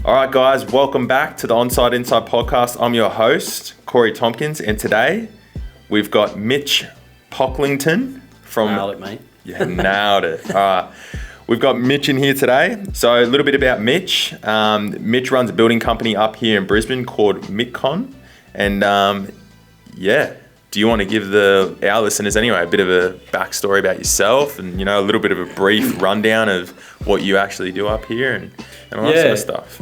All right, guys, welcome back to the Onside Inside podcast. I'm your host, Corey Tompkins, and today we've got Mitch Pocklington from... Nailed it, mate. Yeah, nailed it. All right. We've got Mitch in here today. So a little bit about Mitch. Mitch runs a building company up here in Brisbane called Mitcon. And do you want to give our listeners anyway a bit of a backstory about yourself and, a little bit of a brief rundown of what you actually do up here and all that sort of stuff?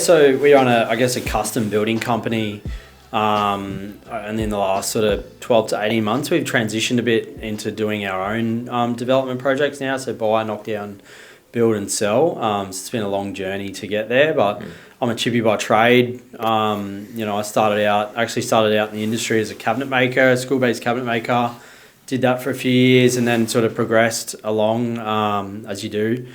So we run a custom building company. And in the last sort of 12 to 18 months, we've transitioned a bit into doing our own development projects now. So buy, knock down, build and sell. So it's been a long journey to get there, but I'm a chippy by trade. I started out in the industry as a cabinet maker, a school-based cabinet maker. Did that for a few years and then sort of progressed along as you do.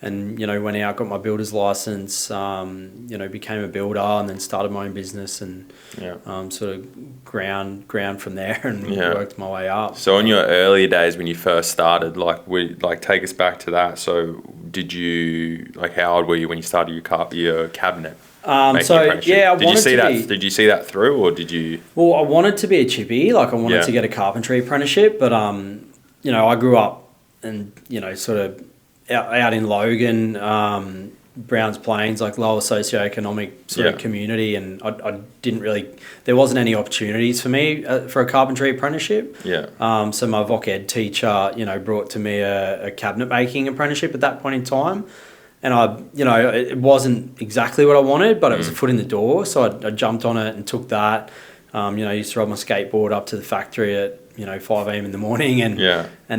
And, went out, got my builder's license, became a builder and then started my own business and sort of ground from there and worked my way up. So in your earlier days when you first started, take us back to that. So did you, how old were you when you started your cabinet? Did you see that through or did you? Well, I wanted to be a chippy, I wanted to get a carpentry apprenticeship, but, I grew up and, sort of out in Logan, Browns Plains, lower socioeconomic sort of community, and I didn't really, there wasn't any opportunities for me for a carpentry apprenticeship. So my voc ed teacher, brought to me a cabinet making apprenticeship at that point in time, and it wasn't exactly what I wanted, but it was a foot in the door, so I jumped on it and took that. I used to ride my skateboard up to the factory at 5 a.m. in the morning and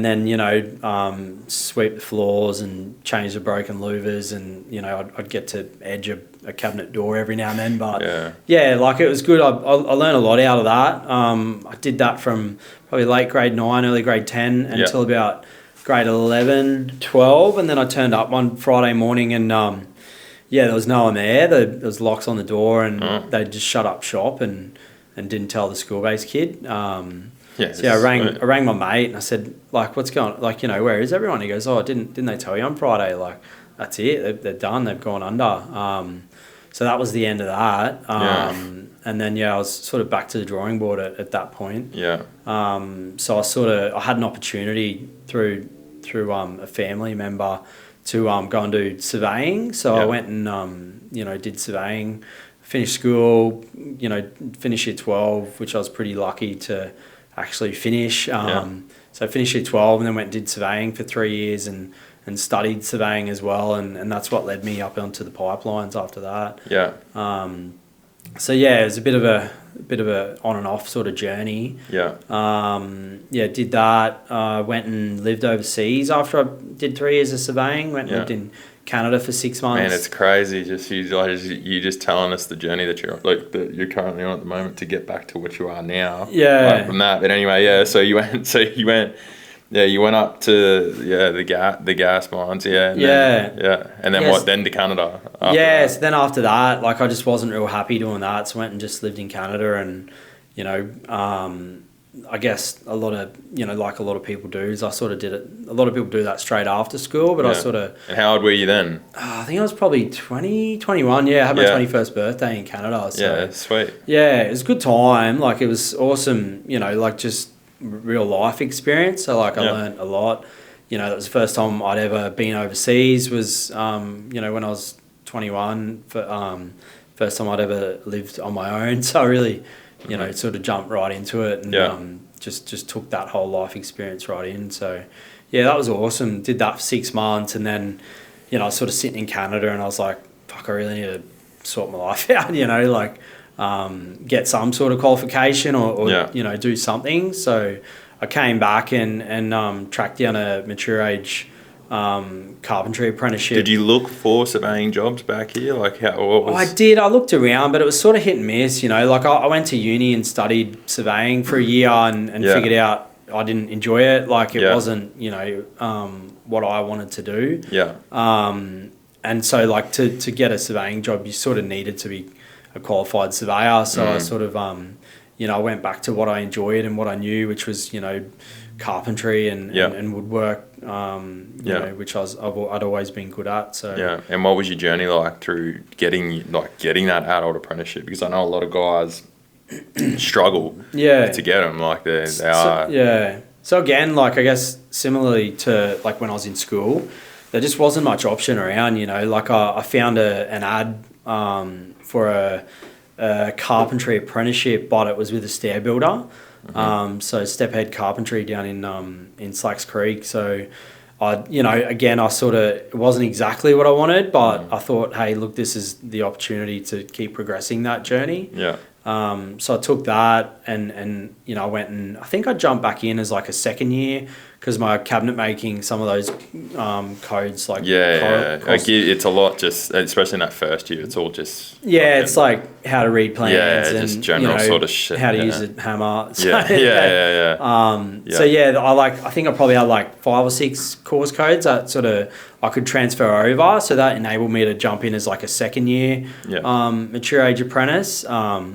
then sweep the floors and change the broken louvers and I'd get to edge a cabinet door every now and then, but it was good. I learned a lot out of that. I did that from probably late grade 9, early grade 10 until about grade 11, 12, and then I turned up one Friday morning and there was no one there. There was locks on the door and they just shut up shop and didn't tell the school-based kid. I rang my mate and I said, what's going on? Where is everyone? He goes, didn't they tell you on Friday? That's it. They're done. They've gone under. So that was the end of that. And then, I was sort of back to the drawing board at that point. So I had an opportunity through a family member to go and do surveying. So I went and, did surveying, finished school, finished year 12, which I was pretty lucky to actually finish. So I finished year 12 and then went and did surveying for 3 years and studied surveying as well. And that's what led me up onto the pipelines after that. It was a bit of a on and off sort of journey. Did that. Went and lived overseas after I did 3 years of surveying. Went and lived in Canada for 6 months. Man, it's crazy. You just telling us the journey that you're currently on at the moment to get back to what you are now. From that, but anyway, So you went up to the gas mines. And then what? Then to Canada. So then after that, I just wasn't real happy doing that. So I went and just lived in Canada, and I guess a lot of a lot of people do is I sort of did it. A lot of people do that straight after school, but I sort of. And how old were you then? I think I was probably 20, 21. I had my 21st birthday in Canada. So, sweet. It was a good time. It was awesome. just real life experience. So I learned a lot. That was the first time I'd ever been overseas. Was when I was 21. First time I'd ever lived on my own. So I really. Sort of jumped right into it and just took that whole life experience right in. So, that was awesome. Did that for 6 months and then, I was sort of sitting in Canada and I was like, fuck, I really need to sort my life out, get some sort of qualification or do something. So I came back and tracked down a mature age carpentry apprenticeship. Did you look for surveying jobs back here? I did. I looked around, but it was sort of hit and miss. I went to uni and studied surveying for a year and figured out I didn't enjoy it. It wasn't, what I wanted to do. And so to get a surveying job, you sort of needed to be a qualified surveyor. So I sort of, I went back to what I enjoyed and what I knew, which was, carpentry and woodwork which I'd always been good at. So yeah. And what was your journey like through getting that adult apprenticeship? Because I know a lot of guys struggle to get them. Like they are. Yeah. So again, like I guess similarly to like when I was in school, there just wasn't much option around. You know, like I found an ad for a carpentry apprenticeship, but it was with a stair builder. So Stephead Carpentry down in Slacks Creek. So it wasn't exactly what I wanted, but I thought, hey, look, this is the opportunity to keep progressing that journey. Yeah. So I took that and I went and I think I jumped back in as like a second year because my cabinet making, some of those codes like it's a lot, just especially in that first year. It's all just it's like how to read plans and just general sort of shit. How to use a hammer. So, I think I probably had like 5 or 6 course codes that sort of I could transfer over. So that enabled me to jump in as like a second year mature age apprentice. So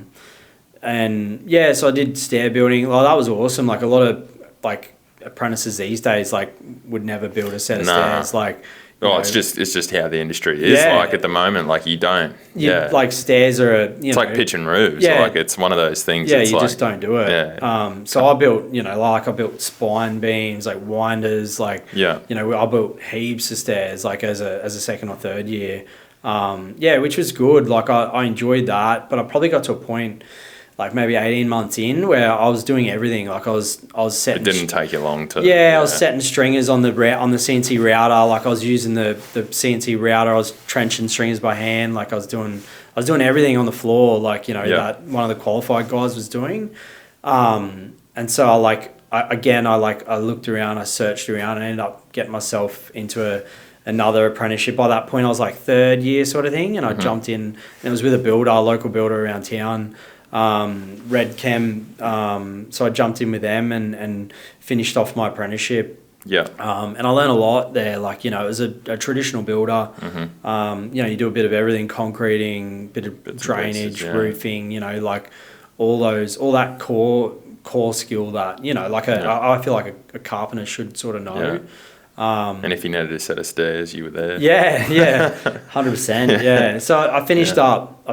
I did stair building. Well, that was awesome. Like a lot of like apprentices these days like would never build a set of stairs. Like it's just how the industry is like at the moment. Like you don't like stairs are it's like pitch and roofs. Like it's one of those things. You just don't do it. So I built I built spine beams, like winders, like I built heaps of stairs like as a second or third year, which was good. Like I enjoyed that, but I probably got to a point like maybe 18 months in where I was doing everything. Like I was setting. It didn't take you long to. I was setting stringers on the CNC router. Like I was using the CNC router. I was trenching stringers by hand. Like I was doing everything on the floor. Like that one of the qualified guys was doing. And so I looked around. I searched around and ended up getting myself into another apprenticeship. By that point, I was like third year sort of thing, and I jumped in. And it was with a local builder around town. Red Chem, so I jumped in with them and finished off my apprenticeship. And I learned a lot there. Like, it was a traditional builder. You do a bit of everything, concreting, bit of drainage, roofing, like all that core skill that, I feel like a carpenter should sort of know. And if you needed a set of stairs, you were there. 100%. So I finished up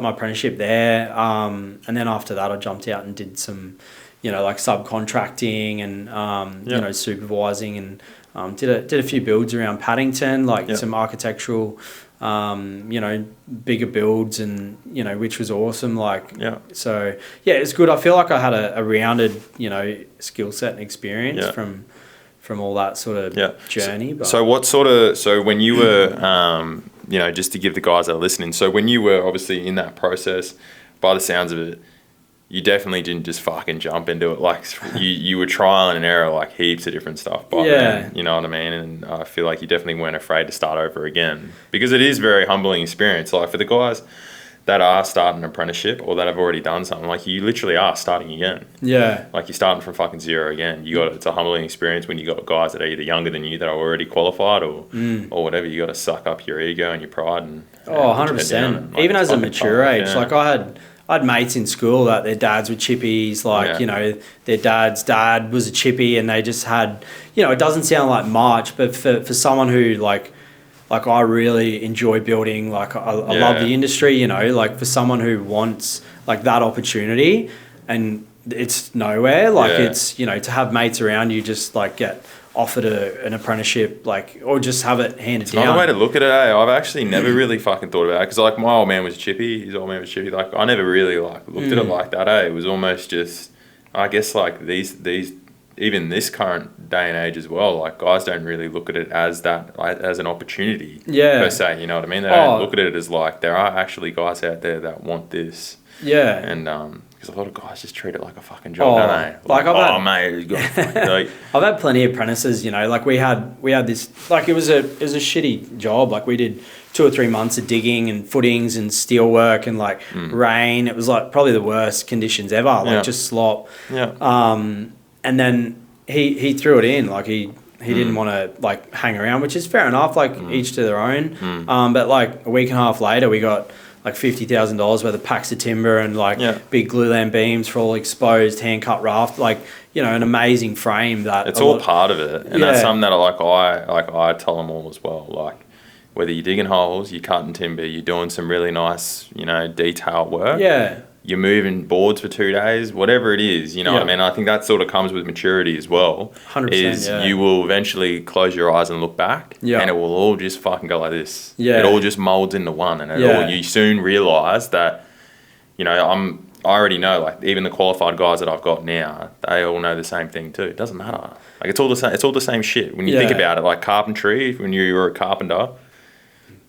my apprenticeship there, and then after that I jumped out and did some like subcontracting and supervising and did a few builds around Paddington, like some architectural bigger builds and which was awesome. So it's good. I feel like I had a rounded skill set and experience from all that sort of journey. So when you were, just to give the guys that are listening, so when you were obviously in that process, by the sounds of it, you definitely didn't just fucking jump into it. Like you were trial and error, like heaps of different stuff. But then, you know what I mean? And I feel like you definitely weren't afraid to start over again because it is a very humbling experience. Like for the guys that are starting an apprenticeship or that have already done something, like you literally are starting again. Like you're starting from fucking zero again. It's a humbling experience when you got guys that are either younger than you that are already qualified or whatever. You got to suck up your ego and your pride and 100%. Even as a mature age, like I had mates in school that their dads were chippies, like, their dad's dad was a chippy and they just had, it doesn't sound like much, but for someone who like I really enjoy building, like I love the industry, like for someone who wants like that opportunity and it's nowhere, like it's, to have mates around you just like get offered an apprenticeship, like, or just have it handed down. Another way to look at it, I've actually never really fucking thought about it because like my old man was chippy, his old man was chippy, like I never really like looked at it like that. It was almost just, I guess like these even this current day and age as well, like guys don't really look at it as that, like, as an opportunity per se, you know what I mean? They don't look at it as like there are actually guys out there that want this. And because a lot of guys just treat it like a fucking job, don't they? Like I've had plenty of apprentices, like we had this, like it was a shitty job. Like we did 2 or 3 months of digging and footings and steel work and like rain. It was like probably the worst conditions ever, like just slop. And then he threw it in, like he didn't want to like hang around, which is fair enough, like each to their own. But like a week and a half later, we got like $50,000 worth of packs of timber and like big glulam beams for all exposed hand cut raft. Like, an amazing frame that it's all part of it, and that's something that I tell them all as well. Like, whether you're digging holes, you're cutting timber, you're doing some really nice, detailed work. Yeah. You're moving boards for 2 days, whatever it is, what I mean? I think that sort of comes with maturity as well. 100%, You will eventually close your eyes and look back, and it will all just fucking go like this. Yeah. It all just molds into one, and you soon realise that, I already know, like, even the qualified guys that I've got now, they all know the same thing too. It doesn't matter. Like, it's all the same. It's all the same shit. When you think about it, like carpentry, when you were a carpenter,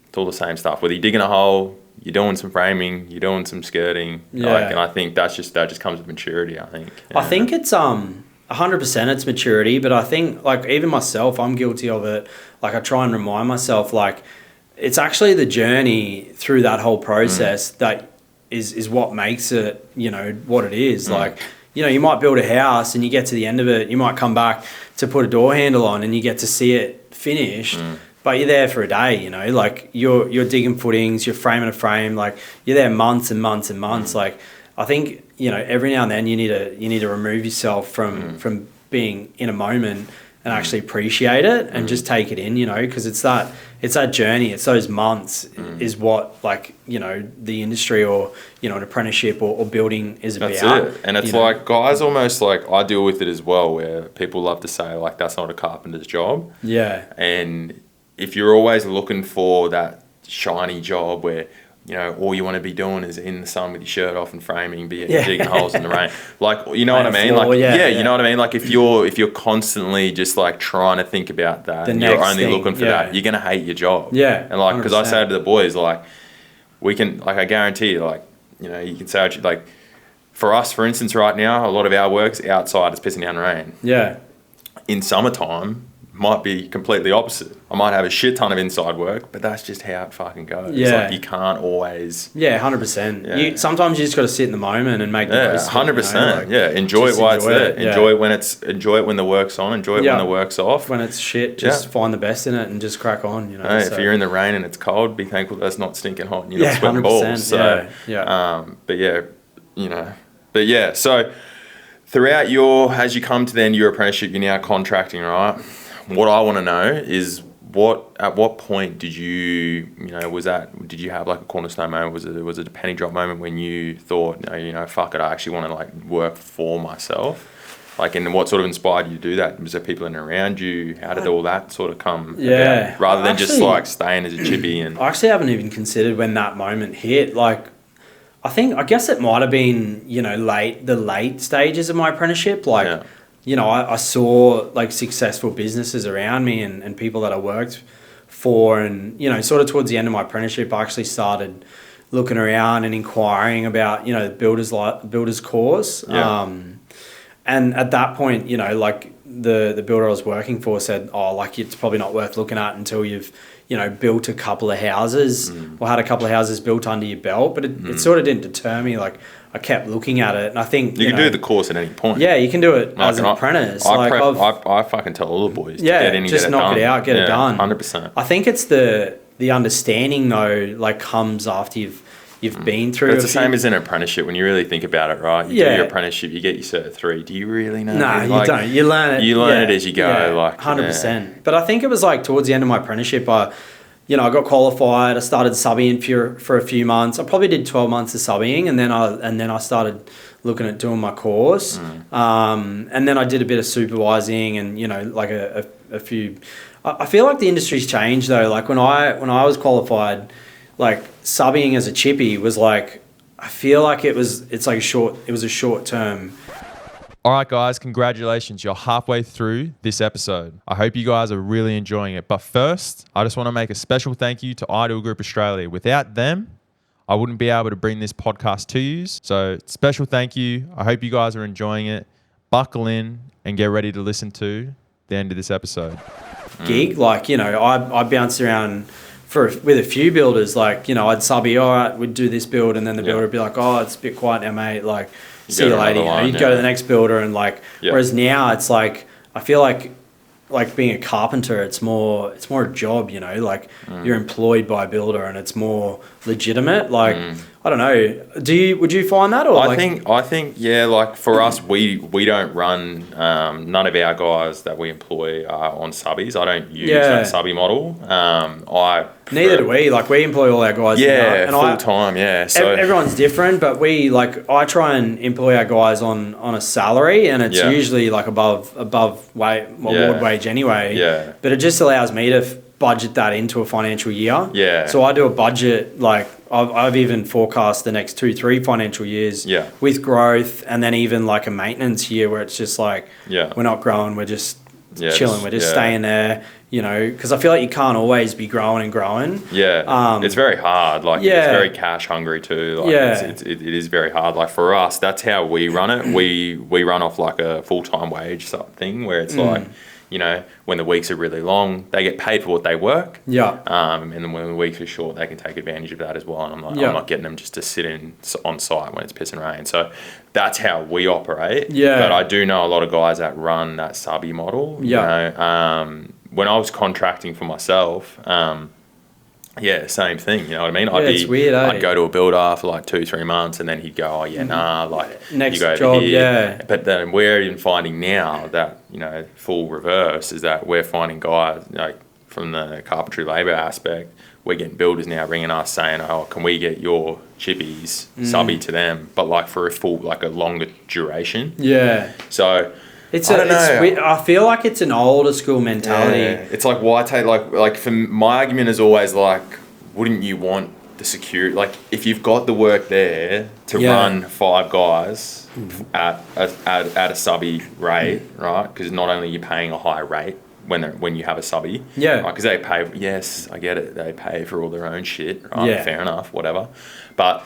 it's all the same stuff. Whether you're digging a hole, you're doing some framing, you're doing some skirting, and I think that just comes with maturity. I think. I think it's 100% it's maturity, but I think, like, even myself, I'm guilty of it. Like, I try and remind myself, like, it's actually the journey through that whole process that is what makes it, what it is. Like, you might build a house and you get to the end of it, you might come back to put a door handle on and you get to see it finished, but you're there for a day, like you're digging footings, you're framing a frame, like you're there months and months and months. Like, I think, every now and then you need to remove yourself from being in a moment and actually appreciate it and just take it in, because it's that journey, it's those months is what, like, the industry or, an apprenticeship or building is about. That's it. And it's like, guys, almost like, I deal with it as well, where people love to say, like, that's not a carpenter's job. Yeah. And if you're always looking for that shiny job where, all you want to be doing is in the sun with your shirt off and framing, digging holes in the rain. Like, what I mean? Like, you know what I mean? Like, if you're constantly just like trying to think about that, and you're only looking for that, you're gonna hate your job. Yeah. And like, because I say to the boys, like, we can, like, I guarantee you, like, you can say, like, for us, for instance, right now, a lot of our work's outside. It's pissing down rain. Yeah. In summertime, might be completely opposite. I might have a shit ton of inside work, but that's just how it fucking goes. Yeah. Like, you can't always... Yeah, 100%. Yeah. Sometimes you just got to sit in the moment and make the most of it. 100%. Enjoy it while it's there. Enjoy it when the work's on. Enjoy it when the work's off. When it's shit, just find the best in it and just crack on, If you're in the rain and it's cold, be thankful that's not stinking hot and you're not sweating 100%, balls. So, so throughout as you come to the end of your apprenticeship, you're now contracting, right? What I want to know is at what point did you did you have like a cornerstone moment? Was it a penny drop moment when you thought, fuck it, I actually want to like work for myself? Like, and what sort of inspired you to do that? Was there people in and around you? How did all that sort of come about? Rather than just like staying as a chippy and... I actually haven't even considered when that moment hit. Like, I guess it might have been, the late stages of my apprenticeship. Like, I saw like successful businesses around me and people that I worked for, and sort of towards the end of my apprenticeship, I actually started looking around and inquiring about the builder's course. And at that point, like the builder I was working for said, it's probably not worth looking at until you've built a couple of houses or had a couple of houses built under your belt. But it sort of didn't deter me. Like, I kept looking at it, and I think you can do the course at any point. Yeah, you can do it as an apprentice. I fucking tell all the boys to get in and just get it knock done. it out, get it done. 100%. I think it's the understanding though, like, comes after you've been through. But it's the same as an apprenticeship when you really think about it, right? You do your apprenticeship, you get your Cert 3. Do you really know? No, you don't. You learn it. You learn it as you go. Yeah, like 100%. But I think it was like towards the end of my apprenticeship, I got qualified. I started subbing for a few months. I probably did 12 months of subbing, and then I started looking at doing my course. And then I did a bit of supervising, and like a few. I feel like the industry's changed though. Like when I was qualified, like subbing as a chippy was like, I feel like it was a short term. All right, guys, congratulations. You're halfway through this episode. I hope you guys are really enjoying it. But first, I just want to make a special thank you to Ideal Group Australia. Without them, I wouldn't be able to bring this podcast to you. So special thank you. I hope you guys are enjoying it. Buckle in and get ready to listen to the end of this episode. Gig, like, I bounced around with a few builders. Like, I'd subby, all right, we'd do this build, and then the builder would be like, oh, it's a bit quiet now, mate. Like, see you later. You'd go to the next builder, and like, whereas now it's like, I feel like being a carpenter, it's more a job, like you're employed by a builder and it's more legitimate. Like I don't know. Would you find that, or I think yeah, like for us, we don't run. None of our guys that we employ are on subbies. I don't use that subby model. Neither do we. Like, we employ all our guys. Yeah, full time. Yeah, so everyone's different, but I try and employ our guys on a salary, and it's usually like above award wage anyway. Yeah, but it just allows me to budget that into a financial year. Yeah. So I do a budget, like I've even forecast the next 2-3 financial years with growth, and then even like a maintenance year where it's just like we're not growing, we're just chilling, we're just staying there, you know, because I feel like you can't always be growing and growing. Yeah. It's very hard. Like it's very cash hungry too. Like it is very hard. Like for us, that's how we run it. We run off like a full-time wage sort of thing where it's like, you know, when the weeks are really long, they get paid for what they work. Yeah. And then when the weeks are short, they can take advantage of that as well. And I'm not getting them just to sit on site when it's pissing rain. So that's how we operate. Yeah. But I do know a lot of guys that run that subby model. Yeah. You know, when I was contracting for myself, same thing. You know what I mean? It's weird, I'd go to a builder for like 2-3 months, and then he'd go, like next you go job, over here. But then we're even finding now that, you know, full reverse is that we're finding guys like from the carpentry labour aspect. We're getting builders now ringing us saying, "Oh, can we get your chippies subby to them?" But like for a longer duration. Yeah. So. I feel like it's an older school mentality. Yeah. It's like, why take like for my argument is always like, wouldn't you want the security? Like if you've got the work there to run 5 guys at a subby rate, right? Because not only are you paying a high rate when you have a subby, because they pay. Yes, I get it. They pay for all their own shit, right? Yeah. Fair enough, whatever. But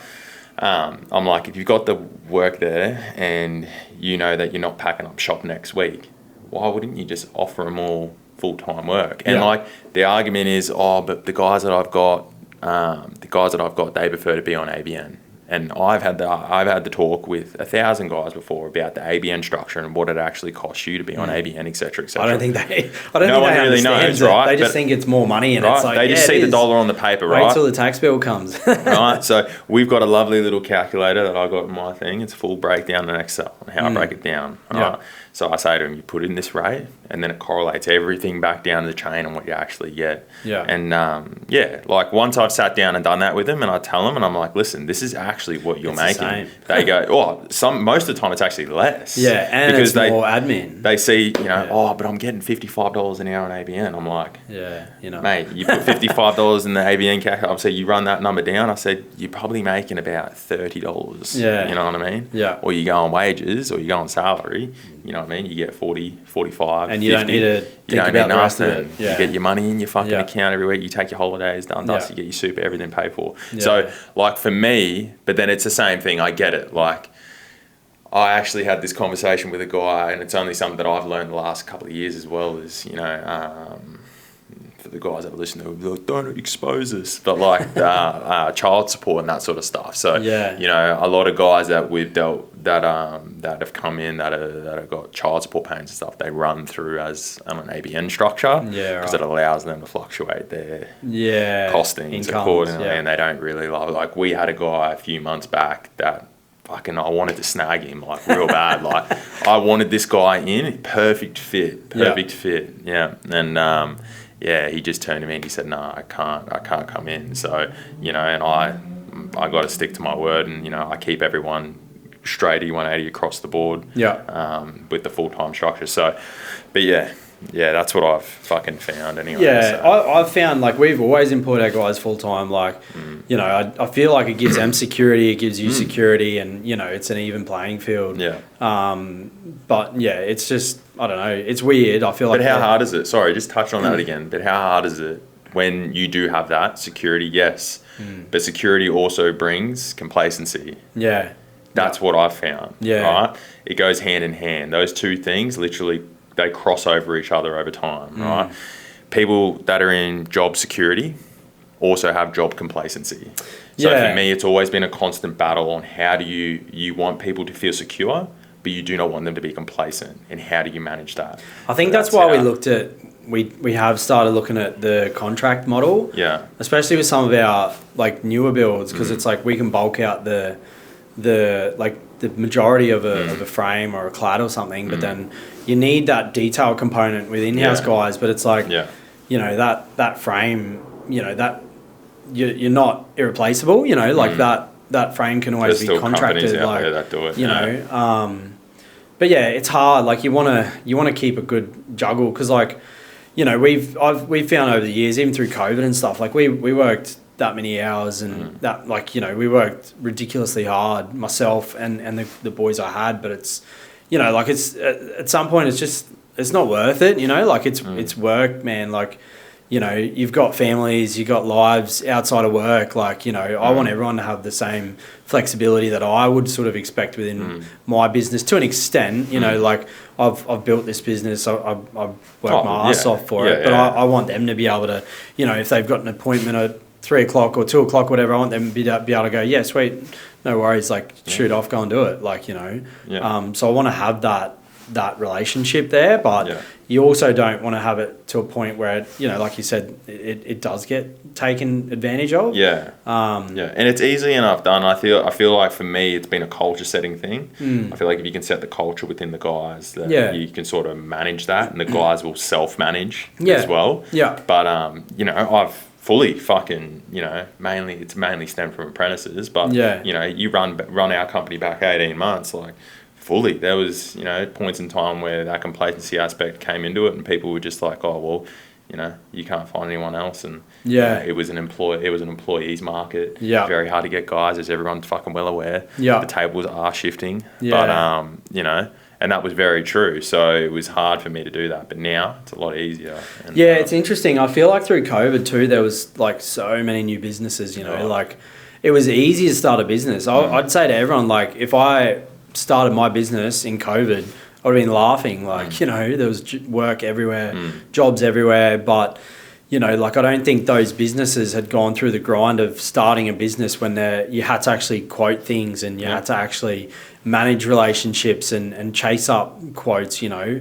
I'm like, if you've got the work there and you know that you're not packing up shop next week, why wouldn't you just offer them all full-time work? And like the argument is, but the guys that I've got, they prefer to be on ABN. And I've had the talk with 1,000 guys before about the ABN structure and what it actually costs you to be on ABN, etc., etc. I don't think no one really knows, right? They just think it's more money, and it's like they just see the dollar on the paper, right? Wait till the tax bill comes. Right. So we've got a lovely little calculator that I got in my thing. It's a full breakdown in Excel and how I break it down. Right. So I say to them, you put in this rate, and then it correlates everything back down the chain on what you actually get. Yeah. And like once I've sat down and done that with them, and I tell them, and I'm like, listen, this is actually what you're making. They go, most of the time it's actually less. Yeah, and because it's more admin. They see, but I'm getting $55 an hour on ABN. I'm like, mate, you put $55 in the ABN calculator. I said, you run that number down. I said, you're probably making about $30. Yeah. You know what I mean? Yeah. Or you go on wages, or you go on salary. You know what I mean? You get 40, 45, and you 50. Don't need to think about the rest of it. Yeah. You get your money in your fucking account every week. You take your holidays, done, dust. You get your super, everything paid for. Yeah. So, like for me, but then it's the same thing. I get it. Like, I actually had this conversation with a guy, and it's only something that I've learned the last couple of years as well. Is for the guys that listen to, like, don't expose us, but like child support and that sort of stuff. So a lot of guys that we've dealt that have come in that have got child support payments and stuff, they run through as an ABN structure because it allows them to fluctuate their costings accordingly, and they don't really love it. Like we had a guy a few months back that fucking I wanted to snag him like real bad. Like I wanted this guy in, perfect fit, and he just turned to me and he said, "No, I can't come in." So and I got to stick to my word, and I keep everyone straight 180 across the board. With the full-time structure. So, but that's what I've fucking found anyway. Yeah, so. I've found like we've always employed our guys full-time. Like, I feel like it gives them security, it gives you security, and it's an even playing field. Yeah. But it's just, I don't know, it's weird. I feel like. But how hard is it? Sorry, just touch on that again. But how hard is it when you do have that security? Yes, but security also brings complacency. Yeah. That's what I've found. Yeah. Right. It goes hand in hand. Those two things literally. They cross over each other over time, right? People that are in job security also have job complacency. So for me, it's always been a constant battle on how do you want people to feel secure, but you do not want them to be complacent, and how do you manage that? I think that's why we looked at we have started looking at the contract model. Yeah. Especially with some of our like newer builds, because it's like we can bulk out the majority of a frame or a clad or something, but then you need that detail component with in-house guys. But it's like, you know, that frame, you know, that you're not irreplaceable. You know, like that frame can always be contracted. Out like there that do it, you know. But yeah, it's hard. Like you want to keep a good juggle, because like, you know, we've found over the years, even through COVID and stuff, like we worked that many hours and that, like, you know, we worked ridiculously hard, myself and the boys I had, but it's, you know, like it's at some point it's not worth it, you know, like it's work, man. Like, you know, you've got families, you've got lives outside of work. Like, you know, I want everyone to have the same flexibility that I would sort of expect within my business to an extent. You know, like I've built this business, I've worked my ass off for it, but I want them to be able to, you know, if they've got an appointment at 3 o'clock or 2 o'clock, whatever, I want them to be able to go, yeah, sweet, no worries, like shoot off, go and do it. Like, you know, so I want to have that relationship there, but you also don't want to have it to a point where it, you know, like you said, it does get taken advantage of. And it's easily enough done. I feel like for me it's been a culture setting thing. I feel like if you can set the culture within the guys, that you can sort of manage that, and the guys will self-manage as well. But you know, I've fully fucking, you know, it's mainly stemmed from apprentices, but you know, you run our company back 18 months, like fully, there was, you know, points in time where that complacency aspect came into it, and people were just like, oh well, you know, you can't find anyone else, and you know, it was an employees market. Very hard to get guys, as everyone's fucking well aware. The tables are shifting. But you know, and that was very true. So it was hard for me to do that, but now it's a lot easier. And, it's interesting. I feel like through COVID too, there was like so many new businesses. You know, like it was easy to start a business. I'd say to everyone, like, if I started my business in COVID, I would have been laughing. Like, you know, there was work everywhere, jobs everywhere. But, you know, like, I don't think those businesses had gone through the grind of starting a business when you had to actually quote things, and you had to actually manage relationships and chase up quotes, you know.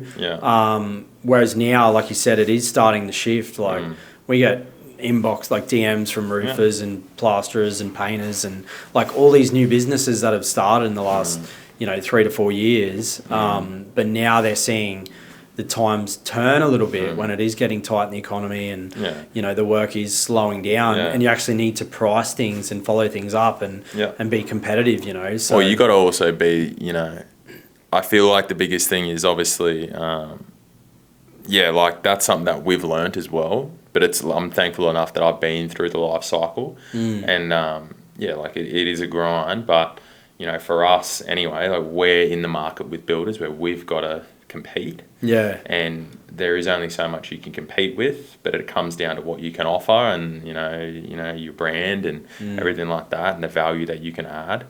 Whereas now, like you said, it is starting to shift. Like, we get inbox, like DMs from roofers and plasterers and painters and like all these new businesses that have started in the last, you know, 3 to 4 years. But now they're seeing the times turn a little bit when it is getting tight in the economy, and you know, the work is slowing down, and you actually need to price things and follow things up and be competitive, you know. So, well, you got to also be, you know, I feel like the biggest thing is obviously like that's something that we've learnt as well, but I'm thankful enough that I've been through the life cycle, and like it is a grind, but you know, for us anyway, like we're in the market with builders where we've got to compete. And there is only so much you can compete with, but it comes down to what you can offer, and you know your brand and everything like that, and the value that you can add.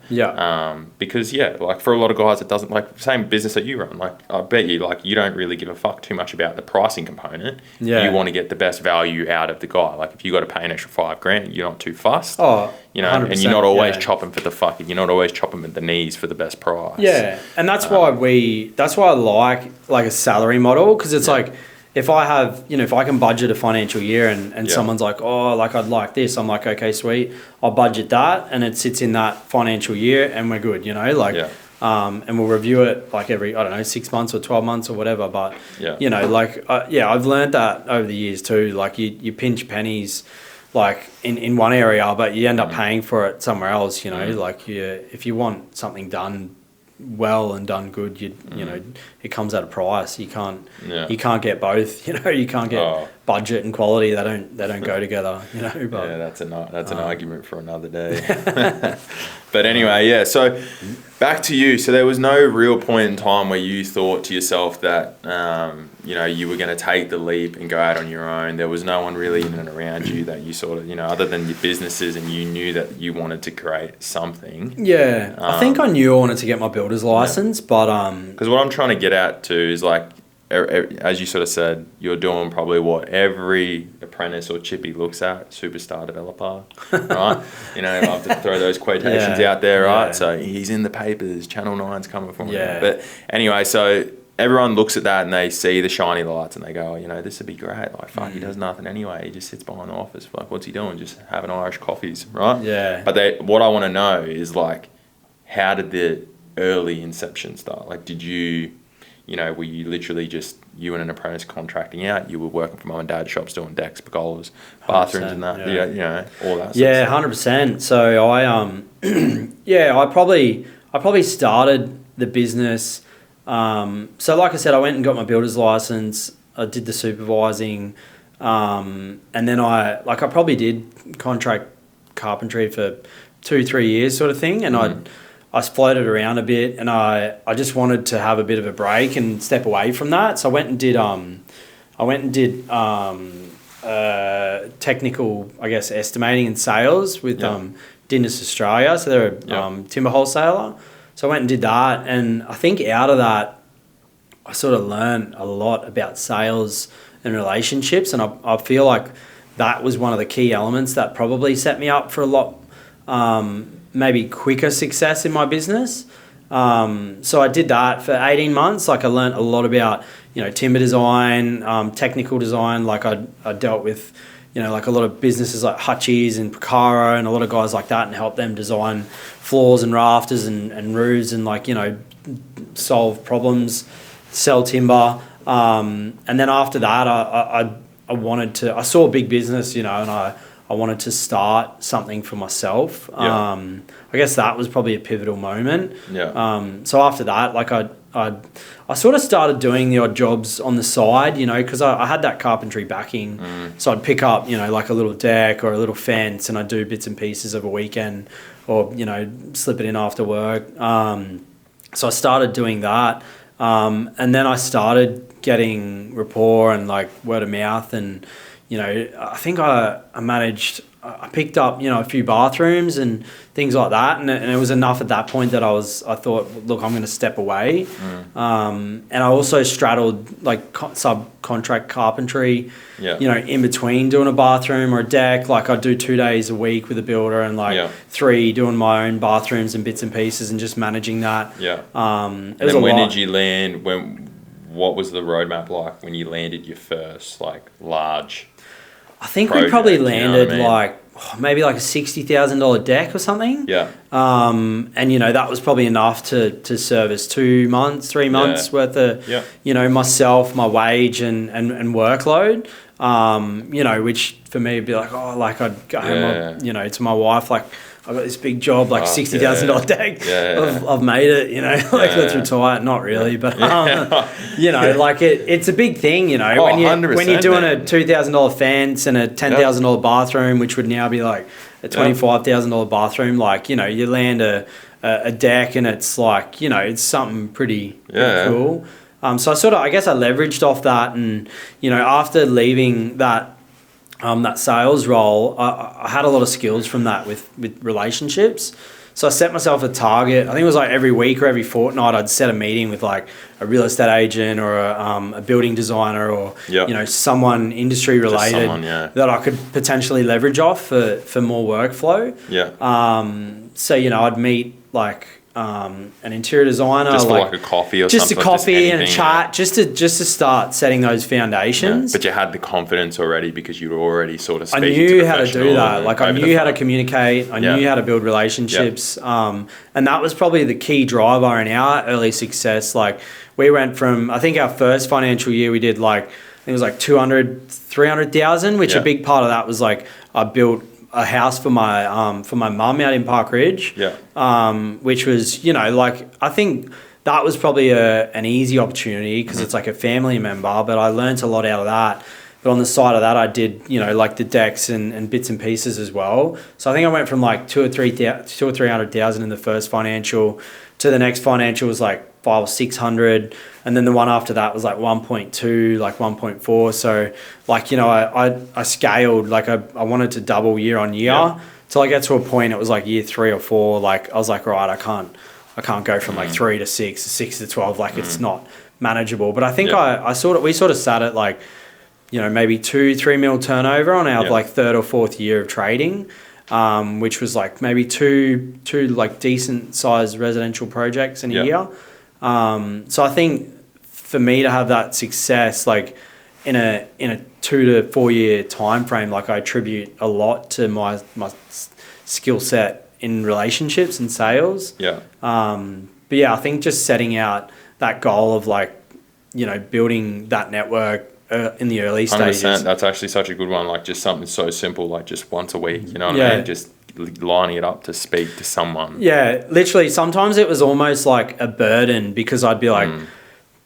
Because like for a lot of guys, it doesn't, like same business that you run. Like I bet you, like you don't really give a fuck too much about the pricing component. You want to get the best value out of the guy. Like if you got to pay an extra $5,000, you're not too fussed. You know, and you're not always chopping for the fucking. You're not always chopping at the knees for the best price. And that's why I like a salary model, because it's like, if I have, you know, if I can budget a financial year and someone's like, oh, like I'd like this, I'm like, okay, sweet, I'll budget that, and it sits in that financial year, and we're good, you know, like, and we'll review it like every, I don't know, 6 months or 12 months or whatever, but you know, like, I've learned that over the years too. Like you pinch pennies, like in one area, but you end up paying for it somewhere else, you know. Like if you want something done well and done good, you know, it comes at a price. You can't get both, you know. You can't get budget and quality. They don't go together, you know. But that's an argument for another day. But anyway, so back to you. So there was no real point in time where you thought to yourself that you know, you were going to take the leap and go out on your own. There was no one really in and around you that you sort of, you know, other than your businesses, and you knew that you wanted to create something. I think I knew I wanted to get my builder's license, but because what I'm trying to get at too is like, as you sort of said, you're doing probably what every apprentice or chippy looks at, superstar developer, right? You know, I love to throw those quotations out there, right? So he's in the papers, Channel 9's coming for him. But anyway, so everyone looks at that and they see the shiny lights and they go, you know, this would be great. Like, fuck, he does nothing anyway. He just sits behind the office. Like, what's he doing? Just having Irish coffees, right? Yeah. But what I want to know is, like, how did the early inception start? Like, did you, you know, were you literally just you and an apprentice contracting out? You were working for mum and dad's shops doing decks, pergolas, bathrooms and that, yeah. you know, all that. Yeah, 100%. So I I probably started the business. So like I said, I went and got my builder's license. I did the supervising, and then I probably did contract carpentry for 2-3 years, sort of thing, and I floated around a bit, and I just wanted to have a bit of a break and step away from that. So I went and did technical, I guess, estimating and sales with Dindus Australia. So they're a timber wholesaler. So I went and did that, and I think out of that, I sort of learned a lot about sales and relationships, and I feel like that was one of the key elements that probably set me up for a lot maybe quicker success in my business. So I did that for 18 months. Like, I learned a lot about, you know, timber design, technical design. Like, I dealt with, you know, like a lot of businesses like Hutchies and Picaro and a lot of guys like that, and helped them design floors and rafters and roofs and, like, you know, solve problems, sell timber. And then after that, I saw big business, you know, and I wanted to start something for myself. I guess that was probably a pivotal moment. So after that, like, I sort of started doing the odd jobs on the side, you know, because I had that carpentry backing. So I'd pick up, you know, like a little deck or a little fence, and I'd do bits and pieces of a weekend, or, you know, slip it in after work. So I started doing that. And then I started getting rapport and, like, word of mouth, and, you know, I think I picked up, you know, a few bathrooms and things like that, and it was enough at that point that I thought, look, I'm going to step away. And I also straddled, like, subcontract carpentry, you know, in between doing a bathroom or a deck. Like, I'd do 2 days a week with a builder, and, like, 3 doing my own bathrooms and bits and pieces, and just managing that. And then when did you land? What was the roadmap like when you landed your first, like, large? I think project, we probably landed, you know what I mean? like, maybe like a $60,000 deck or something. And, you know, that was probably enough to service 2 months, 3 months worth of, you know, myself, my wage and workload. You know, which for me would be like, oh, like, I'd go home, you know, to my wife, like, I've got this big job, like $60,000 deck. I've made it, you know, like, let's retire. Not really, but, you know, like, it's a big thing, you know, when you're doing a $2,000 fence and a $10,000 bathroom, which would now be like a $25,000 bathroom, like, you know, you land a deck, and it's like, you know, it's something pretty cool. So I guess I leveraged off that, and, you know, after leaving that sales role, I had a lot of skills from that with relationships. So I set myself a target. I think it was like every week or every fortnight, I'd set a meeting with, like, a real estate agent or a building designer, or, you know, someone industry related that I could potentially leverage off for more workflow. So, you know, I'd meet, like, an interior designer, just for like a coffee or just something, a coffee and a chat, just to start setting those foundations. But you had the confidence already because you were already sort of I speaking knew to how to do that. Like, I knew how to communicate. I knew how to build relationships. And that was probably the key driver in our early success. Like, we went from, I think our first financial year we did, like, I think it was like 300,000, which a big part of that was, like, I built a house for my mum out in Park Ridge, which was, you know, like, I think that was probably an easy opportunity because it's like a family member, but I learnt a lot out of that. But on the side of that, I did, you know, like the decks and bits and pieces as well. So I think I went from like 200,000 or 300,000 in the first financial to the next financial was like 500 or 600, and then the one after that was like 1.2, like 1.4. So, like, you know, I scaled, like, I wanted to double year on year till I get to a point. It was like year 3 or 4. Like, I was like, right, I can't go from like 3 to 6, 6 to 12. Like, it's not manageable. But I think we sort of sat at, like, you know, maybe 2-3 mil turnover on our like 3rd or 4th year of trading. Which was like maybe two like decent sized residential projects in a year. So I think for me to have that success, like in a 2 to 4 year time frame, like I attribute a lot to my skill set in relationships and sales. Yeah. But yeah, I think just setting out that goal of like, you know, building that network in the early 100%. stages. That's actually such a good one. Like just something so simple, like just once a week, you know what I mean? Just lining it up to speak to someone. Yeah, literally. Sometimes it was almost like a burden because I'd be like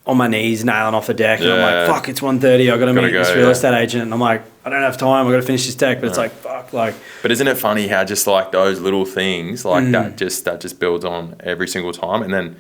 on my knees nailing off a deck and I'm like, fuck, it's 1:30. I got to meet this real estate agent. And I'm like, I don't have time. I got to finish this deck. But it's like, fuck, like. But isn't it funny how just like those little things like that just builds on every single time, and then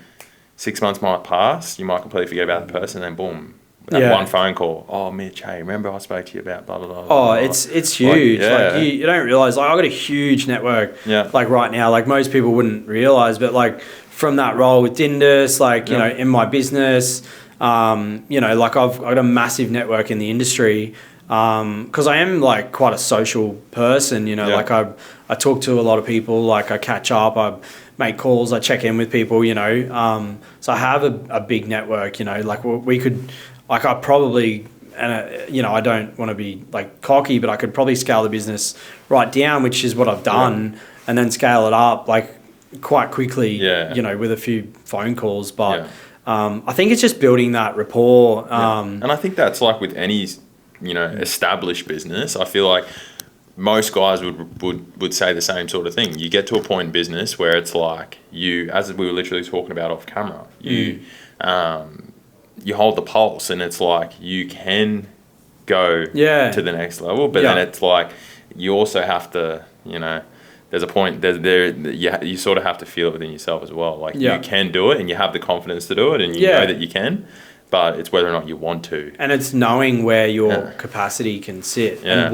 6 months might pass, you might completely forget about the person, and then boom. That one phone call. Oh, Mitch, hey, remember I spoke to you about blah, blah, blah. Oh, it's huge. Like you don't realise, like I've got a huge network like right now, like most people wouldn't realise, but like from that role with Dindus, like, you know, in my business, you know, like I've got a massive network in the industry because I am like quite a social person, you know, like I talk to a lot of people, like I catch up, I make calls, I check in with people, you know. So I have a big network, you know, like we could... Like I probably, and you know, I don't want to be like cocky, but I could probably scale the business right down, which is what I've done, and then scale it up like quite quickly, you know, with a few phone calls. But I think it's just building that rapport. And I think that's like with any, you know, established business. I feel like most guys would say the same sort of thing. You get to a point in business where it's like you, as we were literally talking about off camera, you hold the pulse, and it's like you can go to the next level, but then it's like you also have to, you know, there's a point you sort of have to feel it within yourself as well. Like you can do it, and you have the confidence to do it, and you know that you can, but it's whether or not you want to. And it's knowing where your capacity can sit and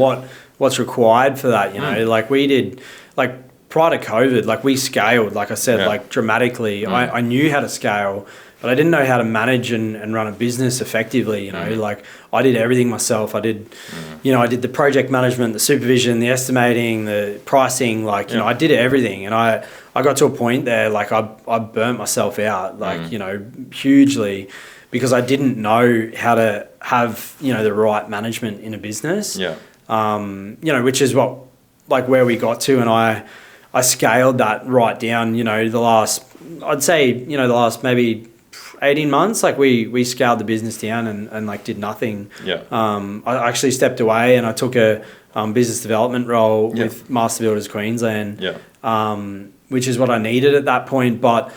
what's required for that. You know, like we did, like prior to COVID, like we scaled, like I said, like dramatically. I knew how to scale, but I didn't know how to manage and run a business effectively, you know. Like I did everything myself. I did, you know, I did the project management, the supervision, the estimating, the pricing, like, you know, I did everything. And I got to a point there, like I burnt myself out, like, you know, hugely, because I didn't know how to have, you know, the right management in a business. You know, which is what, like where we got to. And I scaled that right down, you know, the last maybe 18 months, like we scaled the business down and like did nothing. I actually stepped away and I took a business development role with Master Builders Queensland, which is what I needed at that point. But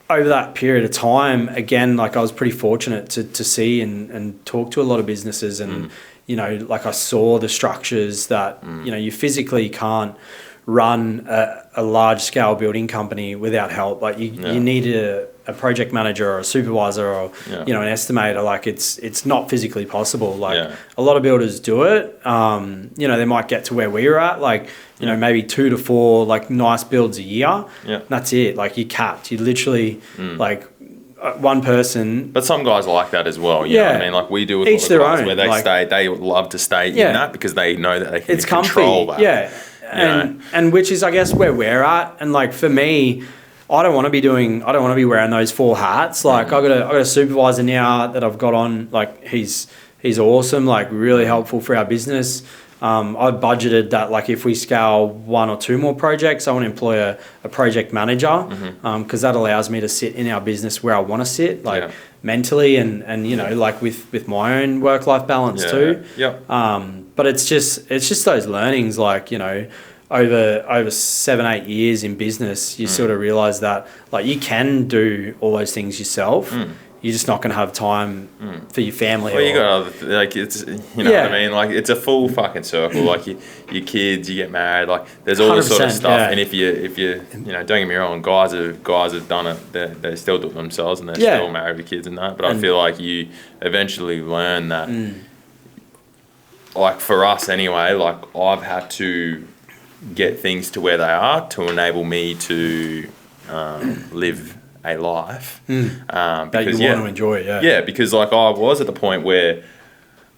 over that period of time, again, like I was pretty fortunate to see and talk to a lot of businesses, and you know, like I saw the structures that you know, you physically can't run a large scale building company without help. Like you need a project manager or a supervisor or you know, an estimator. Like it's not physically possible. Like a lot of builders do it. You know, they might get to where we were at, like, you know, maybe 2 to 4 like nice builds a year. That's it. Like you're capped. You literally like one person. But some guys like that as well. You know what I mean? Like we do with each their own, where they love to stay in that because they know that they can control that. And which is, I guess, where we're at. And like for me, I don't want to be wearing those 4 hats. Like I got a supervisor now that I've got on. Like he's awesome. Like really helpful for our business. I've budgeted that, like if we scale 1 or 2 more projects, I want to employ a project manager, because that allows me to sit in our business where I want to sit, like mentally and you know, like with my own work-life balance too. But it's just those learnings, like, you know, over 7-8 years in business, you sort of realize that like you can do all those things yourself. You're just not going to have time for your family. Well, you got other, like it's, you know what I mean? Like it's a full fucking circle. Like your kids, you get married. Like there's all this sort of stuff. And if you you know, don't get me wrong, guys have done it. They still do it themselves, and they're still married with kids and that. But I feel like you eventually learn that. Like for us anyway, like I've had to get things to where they are to enable me to live a life that you want to enjoy. Because like I was at the point where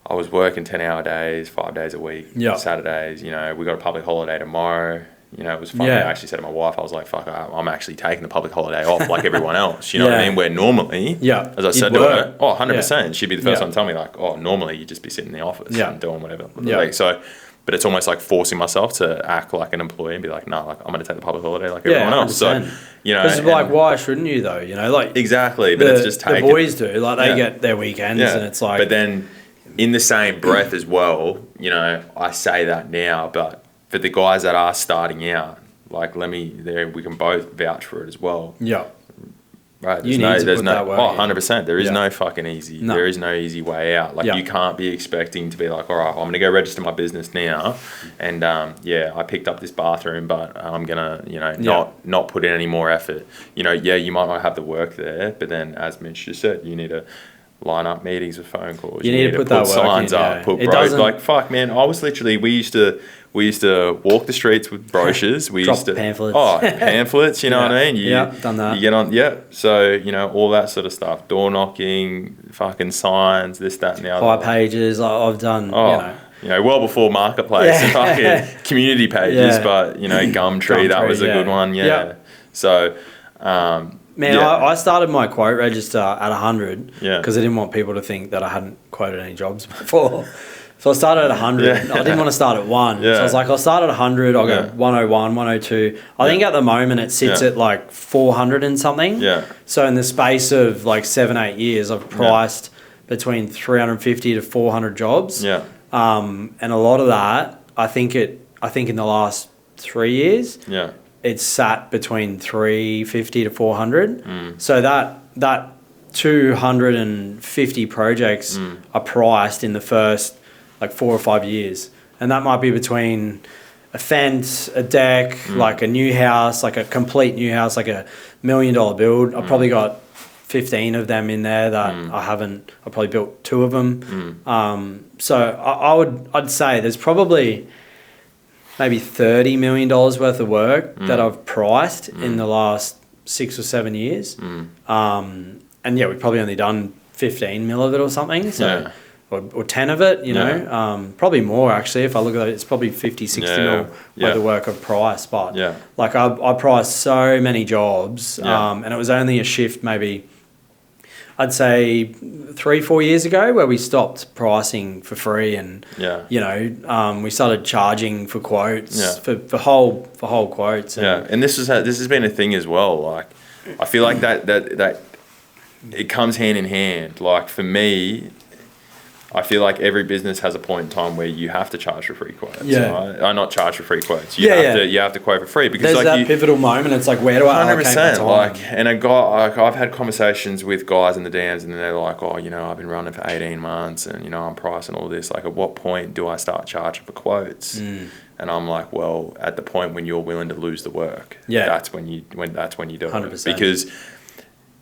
I was working 10-hour days, 5 days a week, Saturdays, you know, we got a public holiday tomorrow, You know, it was funny. Yeah. I actually said to my wife, I was like, fuck, I'm actually taking the public holiday off like everyone else. You know what I mean? Where normally, as I said to her, 100%. She'd be the first one to tell me like, normally you'd just be sitting in the office and doing whatever. Like, so, but it's almost like forcing myself to act like an employee and be like, no, like I'm going to take the public holiday like everyone else. So, you know. Because like, why shouldn't you though? You know, like. Exactly. But it's just the boys do. Like they get their weekends and it's like. But then in the same breath as well, you know, I say that now, but for the guys that are starting out, like we can both vouch for it as well. Yeah. Right. There's no 100%. There is no fucking easy. No. There is no easy way out. Like you can't be expecting to be like, all right, I'm going to go register my business now. And I picked up this bathroom, but I'm going to, you know, not put in any more effort. You know, you might not have the work there, but then as Mitch just said, you need to line up meetings with phone calls. You need to put that signs up. Put like fuck, man. I was literally we used to walk the streets with brochures. We used to pamphlets. Pamphlets. You know what I mean? Done that. You get on. So you know all that sort of stuff. Door knocking, fucking signs, this, that, and the other. 5 pages. I've done. You know, well before Marketplace and fucking community pages, but you know, Gumtree, that was a good one. So. I started my quote register at 100 because I didn't want people to think that I hadn't quoted any jobs before. So I started at 100. I didn't want to start at 1. So I was like, I'll start at 100. I'll go 101, 102. I think at the moment it sits at like 400 and something. So in the space of like 7-8 years, I've priced between 350 to 400 jobs. And a lot of that, I think in the last 3 years, it's sat between 350 to 400. So that 250 projects are priced in the first like 4 or 5 years. And that might be between a fence, a deck, like a new house, like a complete new house, like $1 million build. I've probably got 15 of them in there that I probably built 2 of them. So I'd say there's probably maybe $30 million worth of work that I've priced in the last 6 or 7 years. And we've probably only done 15 mil of it or something. So, or 10 of it, you know, probably more actually. If I look at it, it's probably 50, 60 mil worth of work I've priced. But like I priced so many jobs and it was only a shift maybe, I'd say 3-4 years ago where we stopped pricing for free and you know we started charging for quotes for whole quotes. And this has been a thing as well. Like I feel like that it comes hand in hand. Like for me, I feel like every business has a point in time where you have to charge for free quotes. Right? Not charge for free quotes. You have to quote for free because there's that pivotal moment. It's like, where do I allocate my time? Like, and a guy, like I've had conversations with guys in the DMs, and they're like, oh, you know, I've been running for 18 months, and you know, I'm pricing all this. Like, at what point do I start charging for quotes? And I'm like, well, at the point when you're willing to lose the work. That's when you do 100%. It. Because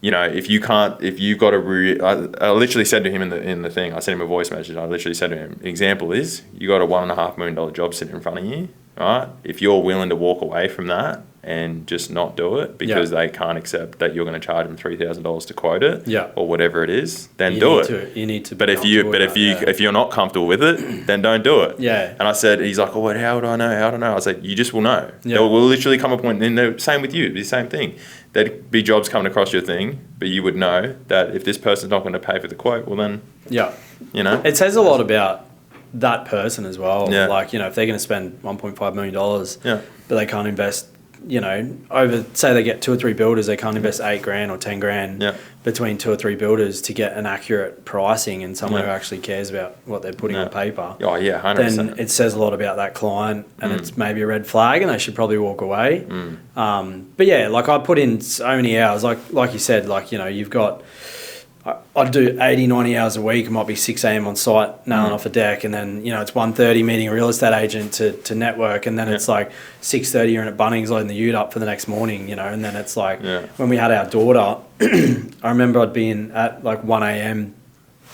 you know, if you've got I literally said to him in the thing, I sent him a voice message. I literally said to him, example is, you got a $1.5 million job sitting in front of you, right? If you're willing to walk away from that and just not do it because they can't accept that you're going to charge them $3,000 to quote it, or whatever it is, then do it. You need to. But if you're not comfortable with it, then don't do it. And I said, he's like, oh, wait, how would I know? How do I know? I was like, you just will know. There will literally come a point, and the same with you, the same thing. There'd be jobs coming across your thing, but you would know that if this person's not going to pay for the quote, well then, you know. It says a lot about that person as well. Like, you know, if they're going to spend $1.5 million, but they can't invest, you know, say they get 2 or 3 builders, they can't invest $8,000 or $10,000 between 2 or 3 builders to get an accurate pricing and someone who actually cares about what they're putting on paper. 100%. Then it says a lot about that client, and it's maybe a red flag, and they should probably walk away. But yeah, like I put in so many hours, like you said, like, you know, you've got, I'd do 80, 90 hours a week. It might be 6 a.m. on site, nailing off a deck. And then, you know, it's 1:30 meeting a real estate agent to network. And then it's like 6:30 you're in at Bunnings loading the ute up for the next morning, you know. And then it's like when we had our daughter, I remember I'd be in at like 1 a.m.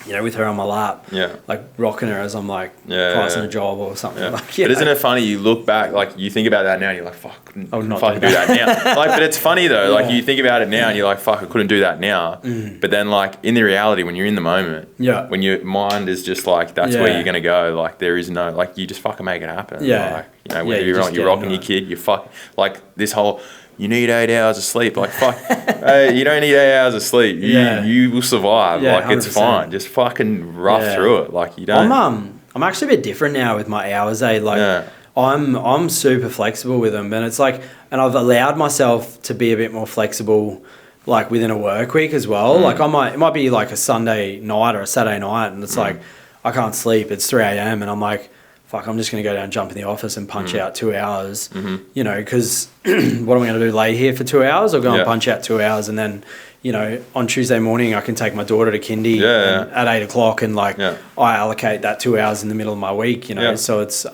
you know, with her on my lap, Yeah. like rocking her as I'm like Yeah, pricing yeah. a job or something. Yeah. Like, you But isn't know. it funny? You look back, like you think about that now, and you're like, "Fuck, I couldn't not fucking do do that now." Like, but it's funny though. Like Yeah. you think about it now, and you're like, "Fuck, I couldn't do that now." But then, like in the reality, when you're in the moment, Yeah. when your mind is just like, that's where Yeah. you're gonna go. Like there is no, like you just fucking make it happen. Yeah. Like, you know, Yeah, whether you just you're get rocking into your it. kid, you fuck like this whole. You need 8 hours of sleep. Like fuck, hey, you don't need 8 hours of sleep. Yeah. You will survive. Yeah, like it's 100%. fine. Just fucking rough Yeah. through it. Like you don't. I'm actually a bit different now with my hours. Like Yeah. I'm super flexible with them, and it's like, and I've allowed myself to be a bit more flexible, like within a work week as well. Like it might be like a Sunday night or a Saturday night, and it's like I can't sleep. It's 3 a.m. and I'm like, fuck, I'm just gonna go down and jump in the office and punch out 2 hours. You know, because what am I gonna do? Lay here for 2 hours or go and punch out 2 hours, and then, you know, on Tuesday morning I can take my daughter to kindy at 8 o'clock, and like I allocate that 2 hours in the middle of my week, you know. So it's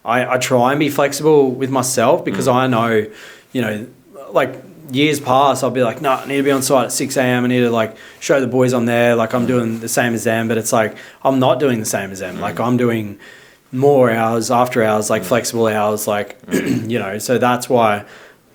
I try and be flexible with myself because I know, you know, like years past I'll be like, no, I need to be on site at 6 a.m. I need to like show the boys I'm there, like I'm doing the same as them, but it's like I'm not doing the same as them. Like I'm doing more hours, after hours, like flexible hours, like you know. So that's why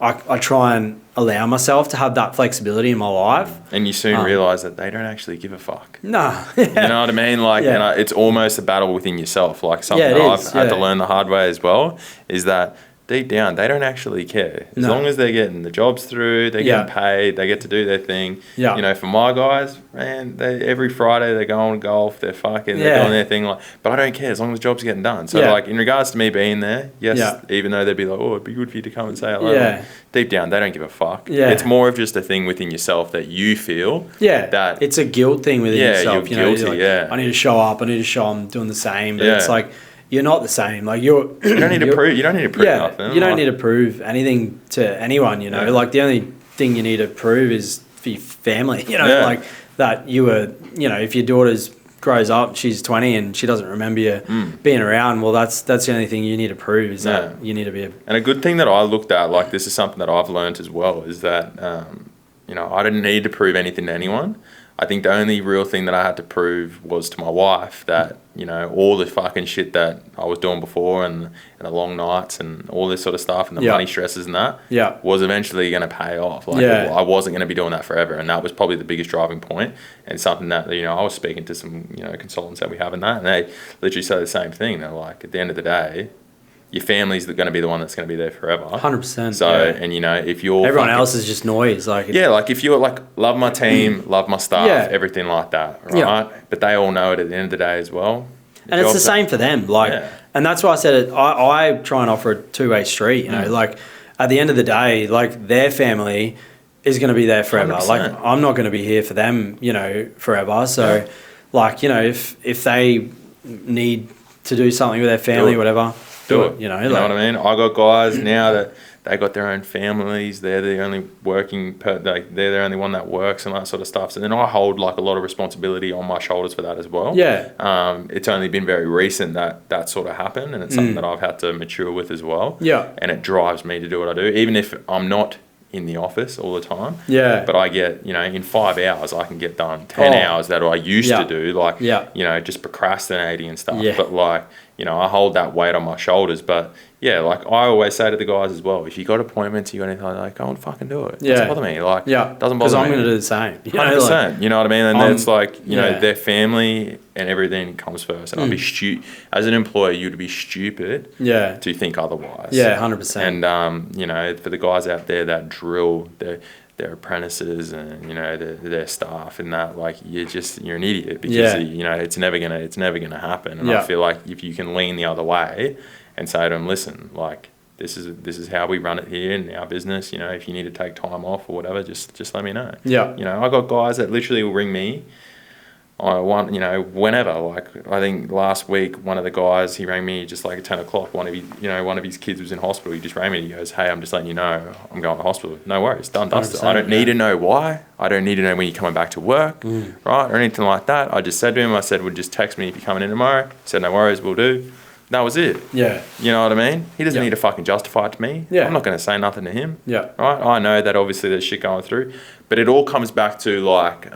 I try and allow myself to have that flexibility in my life. And you soon realise that they don't actually give a fuck. Nah. You know what I mean? Like, and it's almost a battle within yourself. Like something that I've had to learn the hard way as well is that deep down, they don't actually care. As long as they're getting the jobs through, they're getting paid, they get to do their thing. You know, for my guys, man, every Friday they're going golf, they're fucking, they're doing their thing. Like, but I don't care as long as the job's getting done. So, like, in regards to me being there, even though they'd be like, oh, it'd be good for you to come and say hello. Like, deep down, they don't give a fuck. It's more of just a thing within yourself that you feel. That it's a guilt thing within yourself. You're guilty, like, I need to show up. I need to show I'm doing the same. But it's like, you're not the same. Like you don't need to prove. You don't need to prove nothing. You don't need to prove anything to anyone. You know, like the only thing you need to prove is for your family. You know, like that you were. You know, if your daughter's grows up, she's 20 and she doesn't remember you being around. Well, that's the only thing you need to prove is that you need to be. And a good thing that I looked at, like this is something that I've learned as well, is that you know, I didn't need to prove anything to anyone. I think the only real thing that I had to prove was to my wife that, you know, all the fucking shit that I was doing before and the long nights and all this sort of stuff and the money stresses and that was eventually going to pay off. Like I wasn't going to be doing that forever. And that was probably the biggest driving point and something that, you know, I was speaking to some, you know, consultants that we have in that, and they literally say the same thing. They're like, at the end of the day, your family's going to be the one that's going to be there forever. 100%. So, and you know, if you're... Everyone else is just noise. Like like if you're like, love my team, love my staff, everything like that, right? Yeah. But they all know it at the end of the day as well. And it's the same for them. Like, and that's why I said it, I try and offer a two-way street, you know, like at the end of the day, like their family is going to be there forever. 100%. Like I'm not going to be here for them, you know, forever. So like, you know, if they need to do something with their family or whatever, do it. You know what I mean? I got guys now that they got their own families. They're the only working, they're the only one that works and that sort of stuff. So then I hold like a lot of responsibility on my shoulders for that as well. It's only been very recent that sort of happened, and it's something that I've had to mature with as well. And it drives me to do what I do, even if I'm not in the office all the time. But I get, you know, in 5 hours I can get done 10 hours that I used to do, like, you know, just procrastinating and stuff. But like, you know, I hold that weight on my shoulders. But yeah, like I always say to the guys as well, if you got appointments, you got anything like, go and fucking do it. Doesn't bother me. Like, doesn't bother me. Because I'm going to do the same. 100%. You know what I mean? And it's like, you know, their family and everything comes first. And I'd be stupid. As an employer, you'd be stupid to think otherwise. 100%. And, you know, for the guys out there that drill their apprentices and, you know, their staff and that, like, you're an idiot because, you know, it's never gonna happen. And I feel like if you can lean the other way and say to them, listen, like, this is how we run it here in our business. You know, if you need to take time off or whatever, just let me know. You know, I got guys that literally will ring me. You know, whenever. Like, I think last week, one of the guys, he rang me just like at 10 o'clock. One of his kids was in hospital. He just rang me. He goes, hey, I'm just letting you know I'm going to hospital. No worries, done, dusted. I don't need to know why. I don't need to know when you're coming back to work, right, or anything like that. I just said to him, I said, well, just text me if you're coming in tomorrow. He said, no worries, we'll do. That was it. Yeah. You know what I mean? He doesn't Yeah. need to fucking justify it to me. Yeah. I'm not going to say nothing to him. Yeah. Right? I know that obviously there's shit going through, but it all comes back to like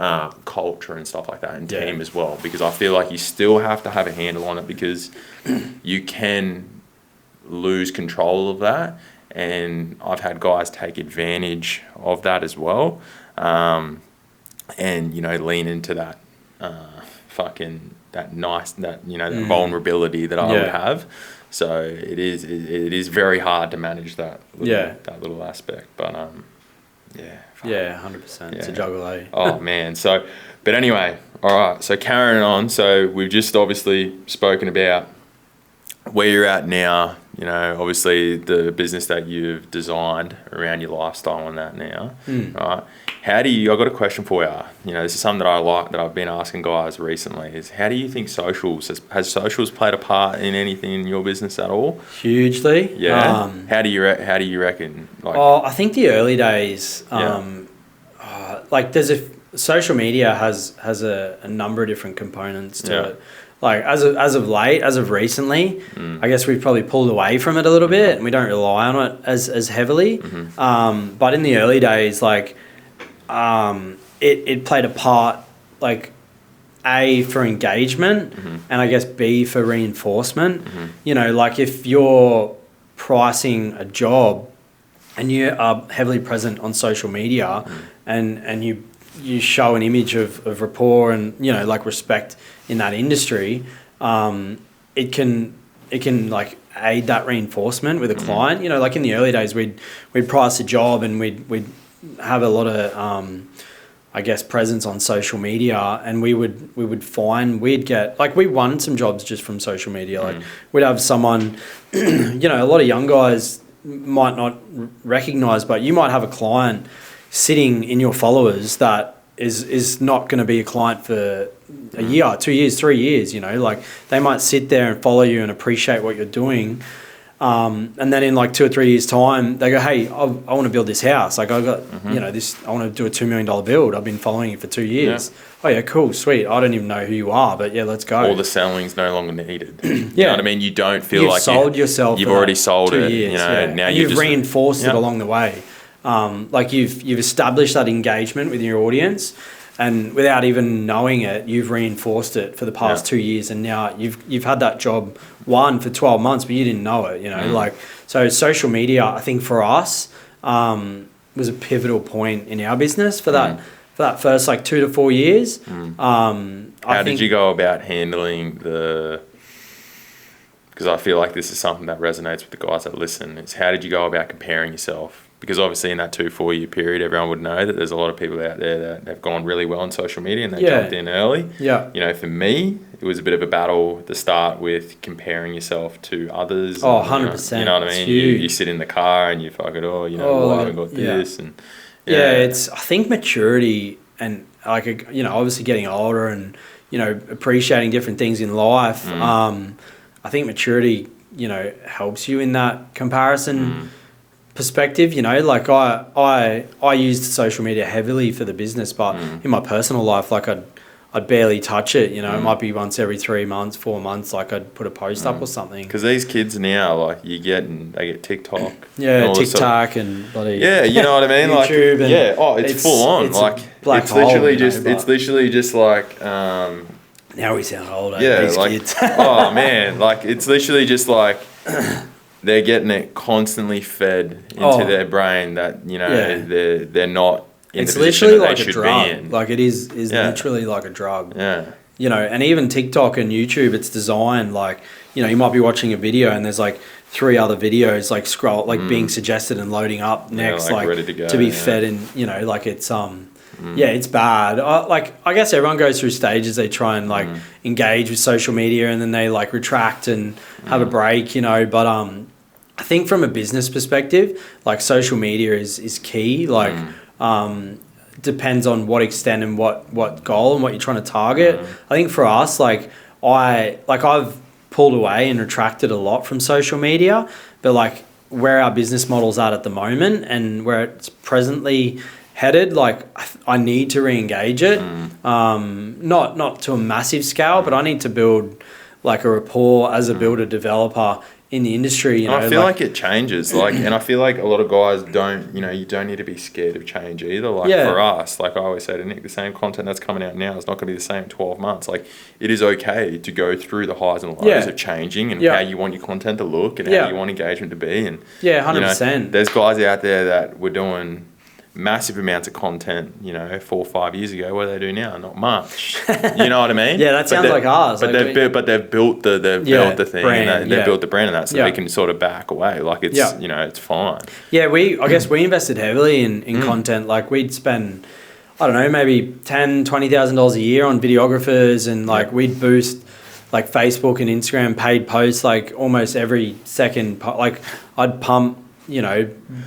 culture and stuff like that, and Yeah. team as well, because I feel like you still have to have a handle on it, because you can lose control of that. And I've had guys take advantage of that as well. And, you know, lean into that that vulnerability that I would have. So it is very hard to manage that little aspect. But yeah. Yeah, 100%. It's a juggle, eh? Oh man. So, but anyway, all right. So carrying on. So we've just obviously spoken about where you're at now. You know, obviously the business that you've designed around your lifestyle and that now, right? I've got a question for you. You know, this is something that I like, that I've been asking guys recently, is how do you think has socials played a part in anything in your business at all? Hugely. Yeah. How do you reckon? Like, I think the early days, like social media has a number of different components to it. Like as of recently, I guess we've probably pulled away from it a little bit, and we don't rely on it as heavily. But in the early days, like it played a part, like A, for engagement, and I guess B, for reinforcement. You know, like if you're pricing a job and you are heavily present on social media, and you show an image of rapport and, you know, like respect in that industry, it can like aid that reinforcement with a client. You know, like in the early days, we'd price a job and we'd have a lot of I guess presence on social media, and we would find we'd get, like, we won some jobs just from social media. Like we'd have someone, you know, a lot of young guys might not recognize, but you might have a client sitting in your followers that is not going to be a client for a year, 2 years, 3 years. You know, like they might sit there and follow you and appreciate what you're doing. And then in like 2 or 3 years' time, they go, hey, I want to build this house. Like I got, you know, I want to do a $2 million build. I've been following you for 2 years. Yeah. Oh yeah, cool, sweet. I don't even know who you are, but yeah, let's go. All the selling's no longer needed. You know what I mean? You don't feel you've like sold yourself. You've already sold 2 it. years, you know, now you've reinforced it along the way. Like you've established that engagement with your audience, and without even knowing it, you've reinforced it for the past 2 years, and now you've had that job won for 12 months, but you didn't know it. You know, like, so social media, I think for us, was a pivotal point in our business for that first like 2 to 4 years. How did you go about handling because I feel like this is something that resonates with the guys that listen, is how did you go about comparing yourself? Because obviously in that 2-4 year period, everyone would know that there's a lot of people out there that have gone really well on social media and they jumped in early. Yeah. You know, for me, it was a bit of a battle to start with, comparing yourself to others. Oh, 100%. You know what I mean? You sit in the car and you fucking, I haven't got this. And it's, I think maturity and, like, you know, obviously getting older and, you know, appreciating different things in life. I think maturity, you know, helps you in that comparison perspective. You know, like I used social media heavily for the business, but in my personal life, like I'd barely touch it. You know, it might be once every 3 months, 4 months, like I'd put a post up or something. Because these kids now, like they get TikTok. Yeah, TikTok and bloody. Yeah, you know what I mean. YouTube like, and it's full on. It's like it's literally just like. Now we sound old. These kids. Oh man, like it's literally just like. They're getting it constantly fed into their brain that, you know, they're not in the position that they should be in. Like it is literally like a drug. Yeah. You know, and even TikTok and YouTube, it's designed like, you know, you might be watching a video and there's like 3 other videos like being suggested and loading up next, like ready to go, to be fed, and, you know, like it's it's bad. I guess everyone goes through stages. They try and like engage with social media and then they like retract and have a break, you know. But I think from a business perspective, like social media is key. Like depends on what extent and what goal and what you're trying to target. I think for us, like I've pulled away and retracted a lot from social media, but like where our business model's at the moment and where it's presently headed, like I need to re-engage it. Not to a massive scale, but I need to build like a rapport as a builder developer in the industry. And I feel like it changes, and I feel like a lot of guys don't, you don't need to be scared of change either. Like for us, like I always say to Nick, the same content that's coming out now is not going to be the same in 12 months. Like it is okay to go through the highs and lows of changing and how you want your content to look and how you want engagement to be. And 100%. There's guys out there that were doing massive amounts of content, 4 or 5 years ago. What do they do now? Not much. You know what I mean? Yeah, that sounds like ours. But they've built the thing, brand, and they've built the brand, and that, so they can sort of back away. Like it's it's fine. Yeah, I guess we invested heavily in content. Like we'd spend, I don't know, maybe $10,000-$20,000 a year on videographers, and like we'd boost like Facebook and Instagram paid posts like almost every second. Like I'd pump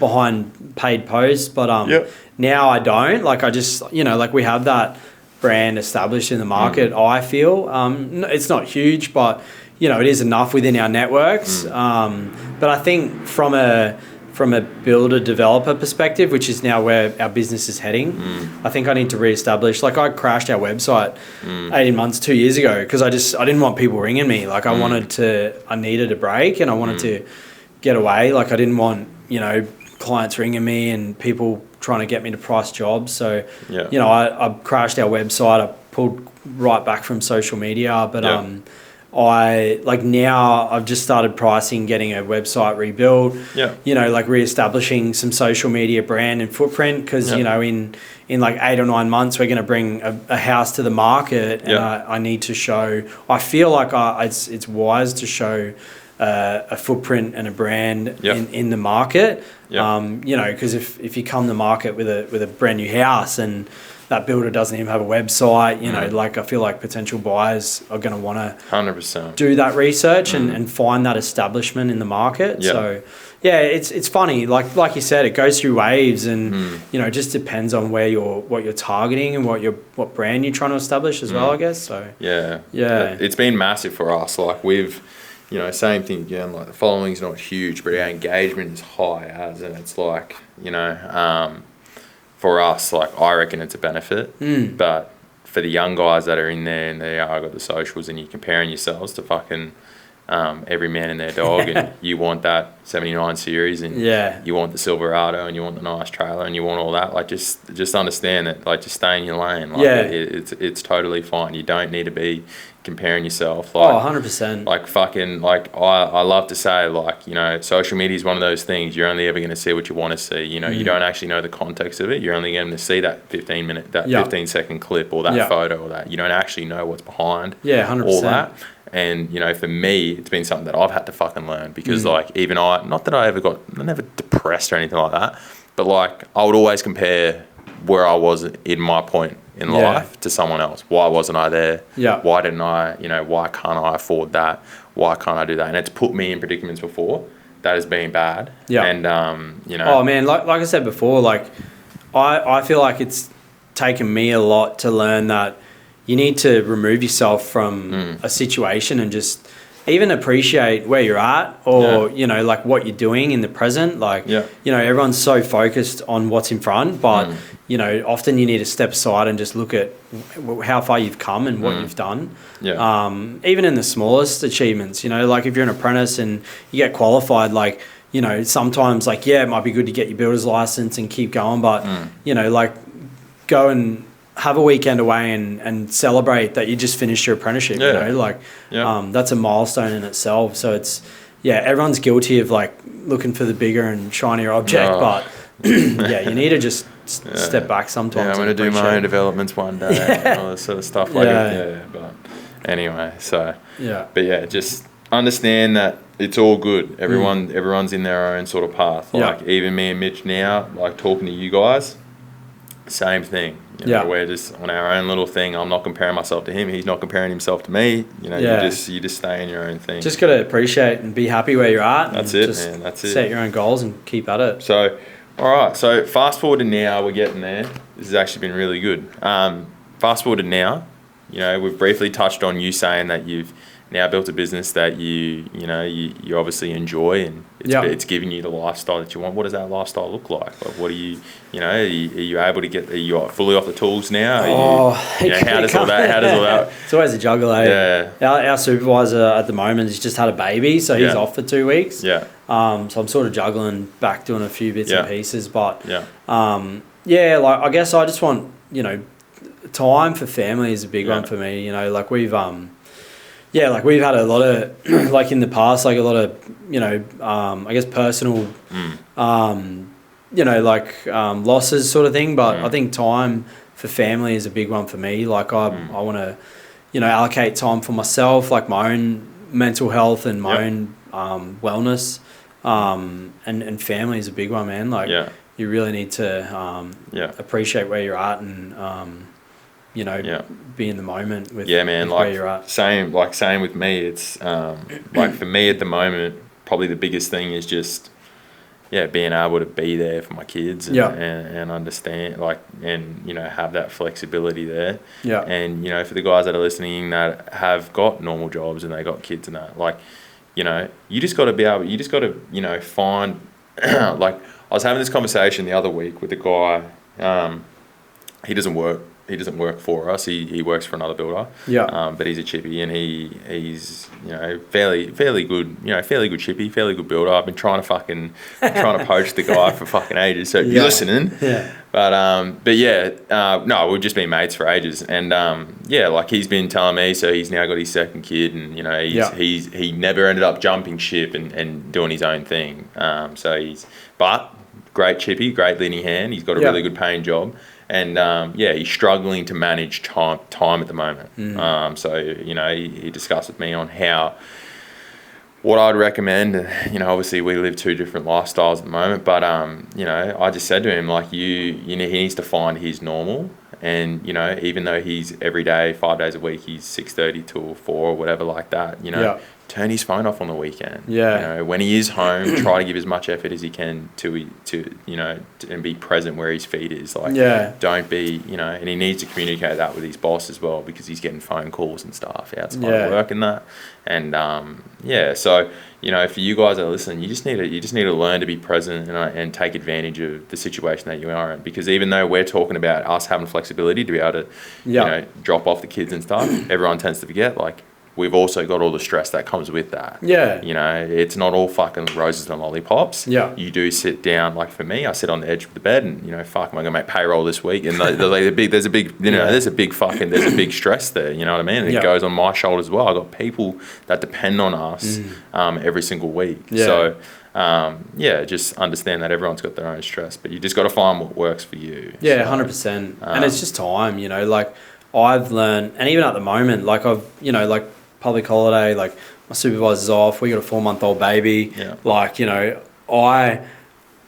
behind paid posts, but now I don't. Like I just, like we have that brand established in the market. I feel it's not huge, but it is enough within our networks. But I think from a builder developer perspective, which is now where our business is heading, I think I need to reestablish. Like I crashed our website 18 months, 2 years ago because I didn't want people ringing me. Like I needed a break, and I wanted to get away. Like I didn't want clients ringing me and people trying to get me to price jobs. So I crashed our website. I pulled right back from social media, but I like now I've just started pricing, getting a website rebuilt. Like reestablishing some social media brand and footprint because in like 8 or 9 months we're going to bring a house to the market, and I need to show. I feel like it's wise to show a footprint and a brand in the market. Because if you come to market with a brand new house and that builder doesn't even have a website, like I feel like potential buyers are going to want to 100% do that research and find that establishment in the market. So it's funny. Like you said, it goes through waves, and it just depends on what you're targeting and what brand you're trying to establish as well, I guess. So it's been massive for us. Like we've same thing again, like the following's not huge, but our engagement is high and it's like, for us, like I reckon it's a benefit, but for the young guys that are in there and they are got the socials and you're comparing yourselves to fucking every man and their dog and you want that 79 series and you want the Silverado and you want the nice trailer and you want all that, like just understand that, like just stay in your lane. Like it's totally fine. You don't need to be comparing yourself. Like 100%. Like fucking, like I love to say, like, social media is one of those things you're only ever going to see what you want to see. You don't actually know the context of it. You're only going to see that 15-second clip or that photo or that. You don't actually know what's behind 100%. all that. And, for me, it's been something that I've had to fucking learn because, like, even not that I never depressed or anything like that, but, like, I would always compare where I was in my point in life to someone else. Why wasn't I there? Why didn't I, why can't I afford that? Why can't I do that? And it's put me in predicaments before that has been bad. And, Oh, man, like I said before, like, I feel like it's taken me a lot to learn that you need to remove yourself from a situation and just even appreciate where you're at or, like what you're doing in the present. Like, everyone's so focused on what's in front, but, often you need to step aside and just look at how far you've come and what you've done. Even in the smallest achievements, like if you're an apprentice and you get qualified, like, sometimes like, it might be good to get your builder's license and keep going, but, like go and have a weekend away and celebrate that you just finished your apprenticeship, that's a milestone in itself. So it's, everyone's guilty of like looking for the bigger and shinier object, but you need to just step back sometimes. I'm going to do my own developments one day and all this sort of stuff. Like but anyway, so, but just understand that it's all good. Everyone's in their own sort of path. Like even me and Mitch now, like talking to you guys, same thing. We're just on our own little thing. I'm not comparing myself to him. He's not comparing himself to me. You just stay in your own thing. Just got to appreciate and be happy where you're at. That's it, man. That's it. Set your own goals and keep at it. So, all right. So fast forward to now, we're getting there. This has actually been really good. Fast forward to now, we've briefly touched on you saying that you've now built a business that you obviously enjoy, and it's giving you the lifestyle that you want. What does that lifestyle look like? Like, what are you able to get? Are you fully off the tools now? How does all that? It's always a juggle, eh? Yeah. Our supervisor at the moment has just had a baby, so he's off for 2 weeks. Yeah. So I'm sort of juggling back, doing a few bits and pieces, but like I guess I just want, time for family is a big one for me. Like we've had a lot of like in the past, like a lot of I guess personal losses sort of thing, but I think time for family is a big one for me. Like I want to allocate time for myself, like my own mental health and my own wellness, and family is a big one, man. Like you really need to appreciate where you're at and be in the moment with, man, with like where you're at. Same with me. It's like for me at the moment, probably the biggest thing is just being able to be there for my kids and understand, like, and have that flexibility there. And for the guys that are listening that have got normal jobs and they got kids and that, like, you just got to find like I was having this conversation the other week with a guy. He doesn't work for us. He works for another builder. But he's a chippy and he's fairly good. Fairly good chippy, fairly good builder. I've been trying to poach the guy for fucking ages. So you're listening. No, we've just been mates for ages. And like he's been telling me. So he's now got his second kid, and he never ended up jumping ship and doing his own thing. But great chippy, great leading hand. He's got a really good paying job. And he's struggling to manage time at the moment. So he discussed with me on what I'd recommend. Obviously we live two different lifestyles at the moment, but I just said to him, like, he needs to find his normal. And even though he's every day, 5 days a week, he's 6:30 till 4 or whatever like that. Turn his phone off on the weekend. When he is home, try to give as much effort as he can to and be present where his feet is. Like, don't be, and he needs to communicate that with his boss as well, because he's getting phone calls and stuff outside of work and that. And so for you guys that are listening, you just need to learn to be present and take advantage of the situation that you are in. Because even though we're talking about us having flexibility to be able to drop off the kids and stuff, everyone tends to forget, like, we've also got all the stress that comes with that. It's not all fucking roses and lollipops. You do sit down, like for me, I sit on the edge of the bed and, am I going to make payroll this week? And there's a big stress there, you know what I mean? And it goes on my shoulders as well. I've got people that depend on us every single week. So, just understand that everyone's got their own stress, but you just got to find what works for you. 100%. And it's just time, like I've learned, and even at the moment, like I've, public holiday, like my supervisor's off, we got a 4-month-old baby. Like, I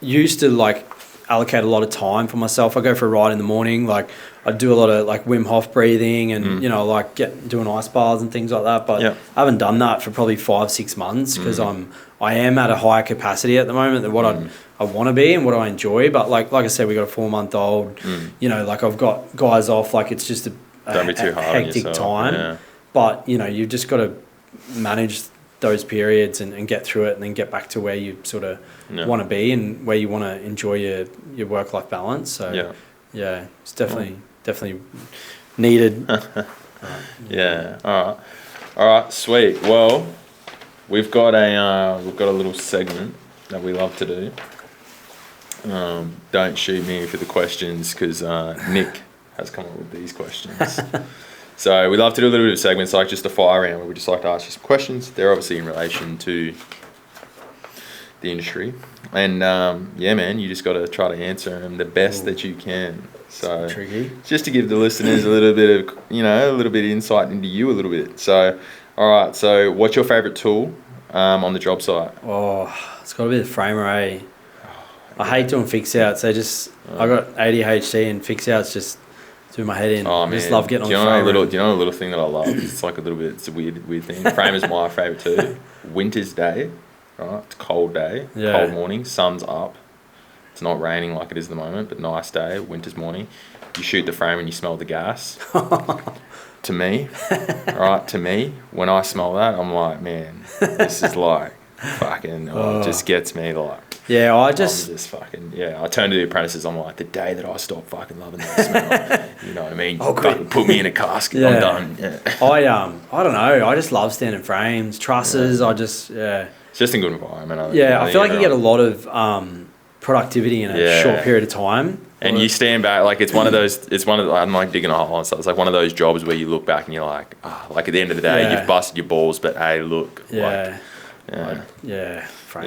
used to like allocate a lot of time for myself. I go for a ride in the morning, like I do a lot of like Wim Hof breathing and, like doing ice baths and things like that. But I haven't done that for probably 5-6 months because I am at a higher capacity at the moment than what I want to be and what I enjoy. But like I said, we got a 4-month-old, like I've got guys off, like it's just don't be too hard hectic time. But, you've just got to manage those periods and get through it and then get back to where you sort of want to be and where you want to enjoy your work-life balance. So, it's definitely needed. All right, sweet. Well, we've got a little segment that we love to do. Don't shoot me for the questions because Nick has come up with these questions. So we love to do a little bit of segments, like just a fire round, where we just like to ask you some questions. They're obviously in relation to the industry. And man, you just got to try to answer them the best that you can. So tricky. Just to give the listeners a little bit of, a little bit of insight into you a little bit. So, all right. So what's your favorite tool on the job site? Oh, it's got to be the framer, eh? I hate doing fix outs. I got ADHD and fix outs just do my head in. Oh, I just love getting on the framer. framer. Do you know a little thing that I love? It's like it's a weird thing. Framer's my favourite too. Winter's day, right? It's a cold day, cold morning, sun's up. It's not raining like it is at the moment, but nice day, winter's morning. You shoot the frame and you smell the gas. to me, right, to me, when I smell that, I'm like, man, this is like fucking, it just gets me like. Yeah, I'm just fucking, I turn to the apprentices, I'm like, the day that I stop fucking loving that smell, you know what I mean? Fucking put me in a casket, I'm done. Yeah. I don't know, I just love standing frames, trusses, It's just a good environment. I feel like you get a lot of productivity in a short period of time. And you stand back, like I'm like digging a hole and stuff. It's like one of those jobs where you look back and you're like, like at the end of the day, you've busted your balls, but hey, look. Frame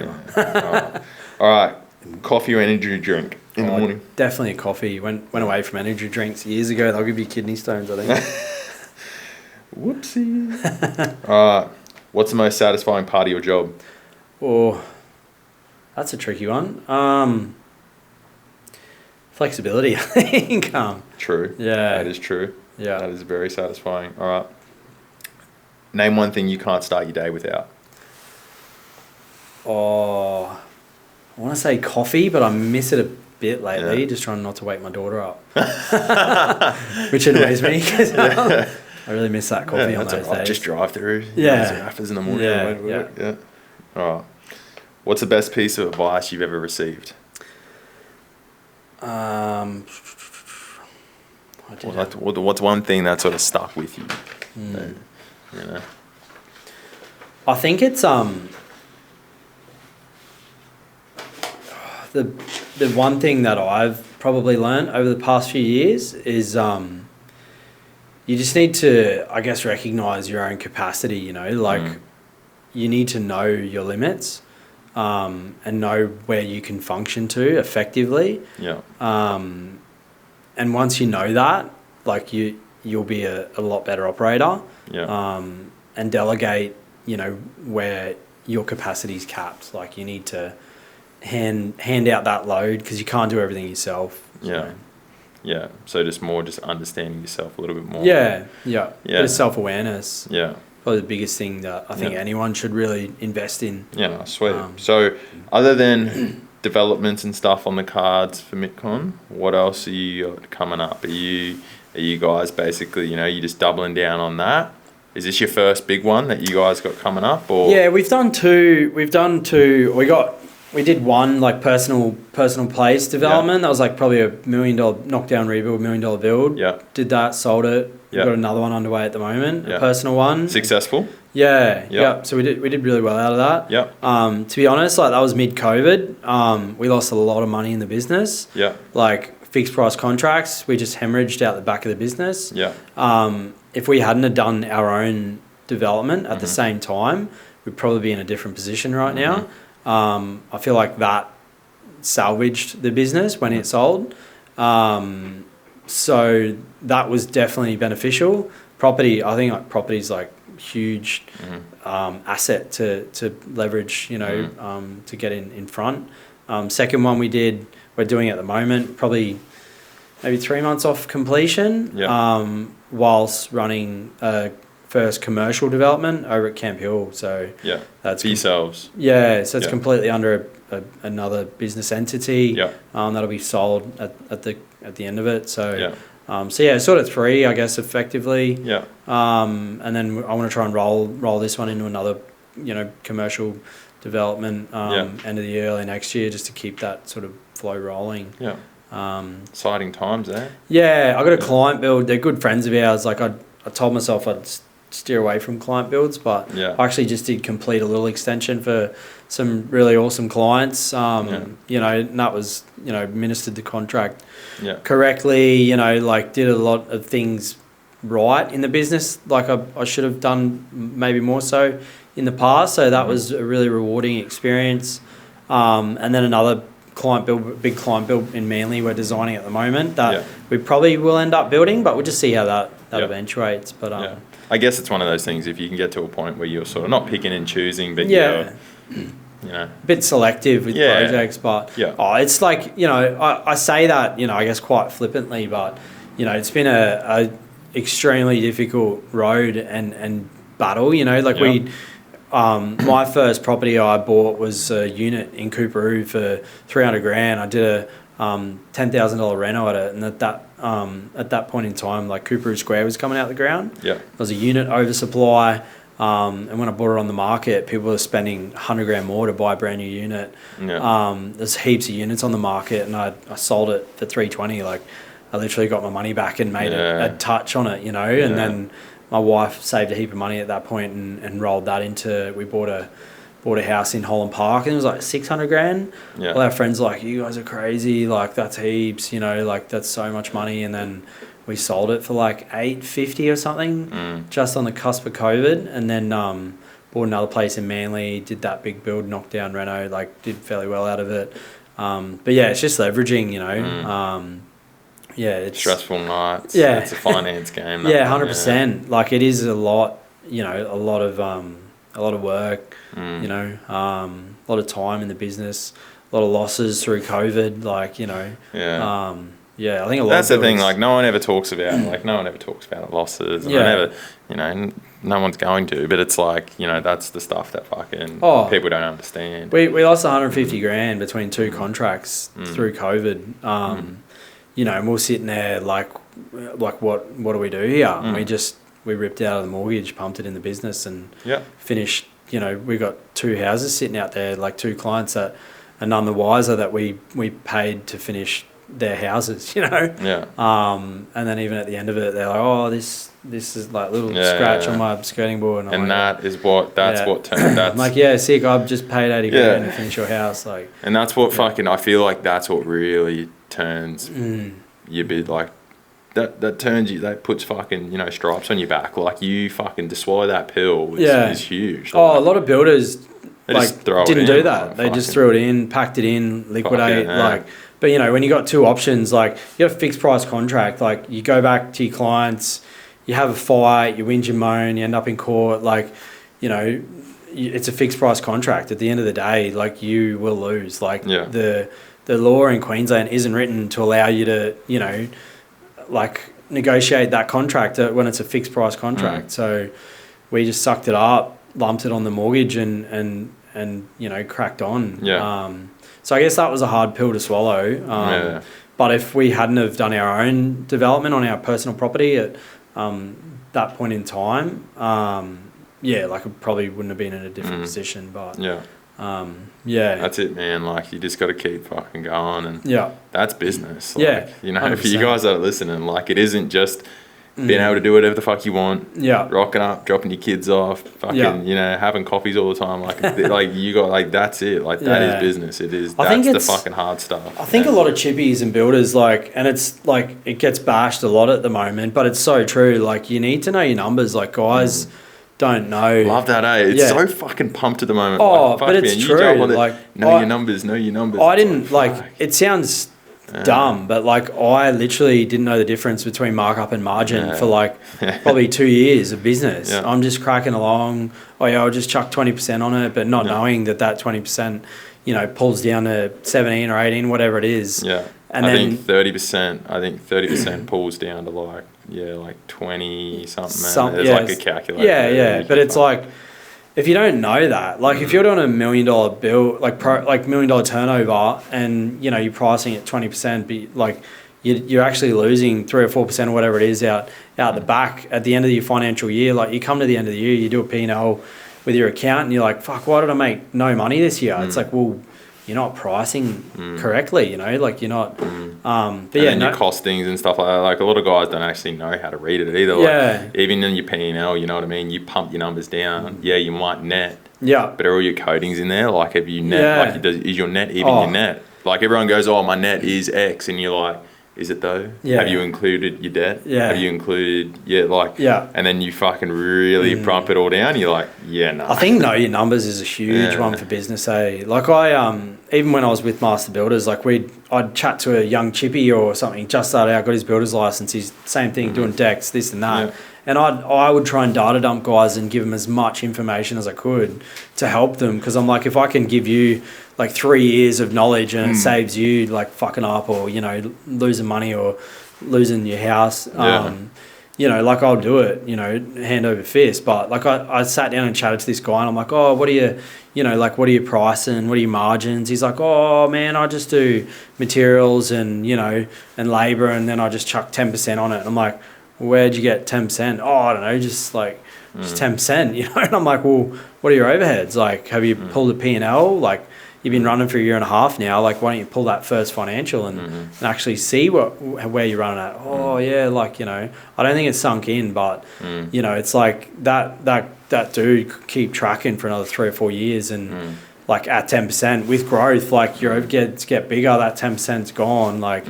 up. All right. Coffee or energy drink in the morning? Definitely a coffee. Went away from energy drinks years ago. They'll give you kidney stones, I think. Whoopsie. All right. What's the most satisfying part of your job? Oh, that's a tricky one. Flexibility, I think. True. Yeah. That is true. Yeah. That is very satisfying. All right. Name one thing you can't start your day without. Oh, I want to say coffee, but I miss it a bit lately, just trying not to wake my daughter up. Which annoys me because I really miss that coffee on those days. Just drive through. Rappers in the morning. Yeah. All right. What's the best piece of advice you've ever received? What's one thing that sort of stuck with you? That, you know. I think it's the one thing that I've probably learned over the past few years is you just need to, I guess, recognize your own capacity. You know, like you need to know your limits. And know where you can function to effectively. Yeah. And once you know that, like you'll be a lot better operator. Yeah. And delegate, where your capacity's capped. Like you need to hand out that load because you can't do everything yourself. Yeah. Yeah. So just understanding yourself a little bit more. Yeah. Yeah. Bit of self-awareness. Yeah. Probably the biggest thing that I think anyone should really invest in. Yeah, sweet. So other than developments and stuff on the cards for Mitcon, what else are you got coming up? Are you guys basically, you just doubling down on that? Is this your first big one that you guys got coming up? Or yeah, we've done two. We did one like personal place development. That was like probably $1 million knockdown rebuild, $1 million build. Yeah. Did that, sold it. We've got another one underway at the moment, a personal one. Successful? Yeah. So we did really well out of that. Yeah. To be honest, like that was mid-COVID. We lost a lot of money in the business. Yeah. Like fixed price contracts, we just hemorrhaged out the back of the business. Yeah. If we hadn't have done our own development at the same time, we'd probably be in a different position right now. I feel like that salvaged the business when it sold. So that was definitely beneficial. Property, I think like property's like huge asset to leverage, to get in front. Second one we're doing at the moment, probably maybe 3 months off completion, whilst running first commercial development over at Camp Hill. So that's for yourselves. Yeah, so it's completely under another business entity. That'll be sold at the end of it. So sort of 3, I guess, effectively. Yeah. And then I want to try and roll this one into another, commercial development end of the year, early next year, just to keep that sort of flow rolling. Yeah. Exciting times there. Yeah, I got a client build. They're good friends of ours. Like I told myself I'd steer away from client builds, but I actually just did complete a little extension for some really awesome clients. And that was, ministered the contract correctly, like did a lot of things right in the business, like I should have done maybe more so in the past. So that was a really rewarding experience. And then another big client build in Manly we're designing at the moment that we probably will end up building, but we'll just see how that eventuates. But I guess it's one of those things, if you can get to a point where you're sort of not picking and choosing, but you're a bit selective with projects, but it's like, I say that, I guess quite flippantly, but it's been a extremely difficult road and battle, my first property I bought was a unit in Cooperoo for $300,000. I did $10,000 reno at it, and at that point in time, like Cooperoo Square was coming out the ground. Yeah. There was a unit oversupply, and when I bought it on the market, people were spending $100,000 more to buy a brand new unit. Yeah. There's heaps of units on the market, and I sold it for $320. Like, I literally got my money back and made a touch on it, you know. And then my wife saved a heap of money at that point and rolled that into. We bought a house in Holland Park, and it was like $600,000. Yeah. All our friends were like, you guys are crazy, like that's heaps, you know, like that's so much money. And then we sold it for like $850 or something, just on the cusp of COVID. And then bought another place in Manly, did that big build, knocked down reno, like did fairly well out of it. But yeah, it's just leveraging, you know. It's stressful nights. Yeah, it's a finance game. Yeah, 100%. Like it is a lot, you know, a lot of work, you know, a lot of time in the business, a lot of losses through COVID, like, you know. I think a lot that's of the thing, like no one ever talks about losses. And never, you know, no one's going to, but it's like, you know, that's the stuff that fucking people don't understand. We lost $150,000 between two contracts through COVID. You know, and we're sitting there like what do we do here? And we ripped out of the mortgage, pumped it in the business, and finished. You know, we got two houses sitting out there, like two clients that are none the wiser that we paid to finish their houses. You know, and then even at the end of it, they're like, oh, this is like a little scratch on my skirting board, and like, that's what turned. That's I'm like, yeah, sick. I've just paid $80,000 to finish your house, like, and that's what fucking. I feel like that's what really turns you bit like. That turns you, that puts fucking, you know, stripes on your back. Like, you fucking to swallow that pill is huge. Like, a lot of builders like didn't do that. Like, they just threw it in, packed it in, liquidate. Like, but you know, when you got two options, like you have a fixed price contract, like you go back to your clients, you have a fight, you whinge and moan, you end up in court. Like, you know, it's a fixed price contract. At the end of the day, like, you will lose. Like, the law in Queensland isn't written to allow you to, you know, like negotiate that contract when it's a fixed price contract. So we just sucked it up, lumped it on the mortgage, and you know, cracked on. So I guess that was a hard pill to swallow. But if we hadn't have done our own development on our personal property at that point in time, like I probably wouldn't have been in a different position. But that's it, man. Like, you just got to keep fucking going, and that's business. Like, you know, 100%. For you guys that are listening, like, it isn't just being able to do whatever the fuck you want, rocking up, dropping your kids off, fucking, you know, having coffees all the time. Like, like you got, like, that's it. Like, that is business. It is. That's the fucking hard stuff. I think a lot of chippies and builders, like, and it's like, it gets bashed a lot at the moment, but it's so true. Like, you need to know your numbers. Like, guys don't know. Love that, eh? It's so fucking pumped at the moment. Oh, like, but it's true. Like, know your numbers. I didn't, like, it sounds dumb, but like, I literally didn't know the difference between markup and margin for like probably 2 years of business. I'm just cracking along. I'll just chuck 20% on it, but not knowing that 20%, you know, pulls down to 17 or 18, whatever it is. And I think 30% pulls down to like 20 something. There's like a calculator. But it's like, if you don't know that, like if you're doing $1 million bill, like $1 million turnover, and you know you're pricing at 20%, but like you're actually losing 3 or 4% or whatever it is out the back at the end of your financial year. Like, you come to the end of the year, you do a P&L with your account, and you're like, fuck, why did I make no money this year? It's like, well, you're not pricing correctly, you know, like you're not. But then your costings and stuff like that. Like, a lot of guys don't actually know how to read it either. Like, even in your P&L, you know what I mean? You pump your numbers down. You might net. But are all your codings in there? Like, have you net? Like, is your net even your net? Like, everyone goes, oh, my net is X, and you're like, is it though? Have you included your debt? Have you included, and then you fucking really prompt it all down. You're like, I think know your numbers is a huge one for business, eh? Like, I, even when I was with Master Builders, like I'd chat to a young chippy or something, just started out, got his builder's license, he's same thing, doing decks, this and that. And I would try and data dump guys and give them as much information as I could to help them. Because I'm like, if I can give you like 3 years of knowledge and it saves you like fucking up, or, you know, losing money or losing your house, you know, like I'll do it, you know, hand over fist. But like I sat down and chatted to this guy and I'm like, oh, what are you, you know, like what are you pricing? What are your margins? He's like, oh man, I just do materials and, you know, and labor, and then I just chuck 10% on it. And I'm like, where'd you get 10%? Oh, I don't know, just 10%, you know. And I'm like, well, what are your overheads? Like, have you pulled a P&L? Like, you've been running for a year and a half now. Like, why don't you pull that first financial and actually see where you're running at? Oh yeah, like, you know, I don't think it's sunk in, but you know, it's like that dude could keep tracking for another 3 or 4 years, and like at 10% with growth, like your overheads get bigger, that 10%'s gone. Like,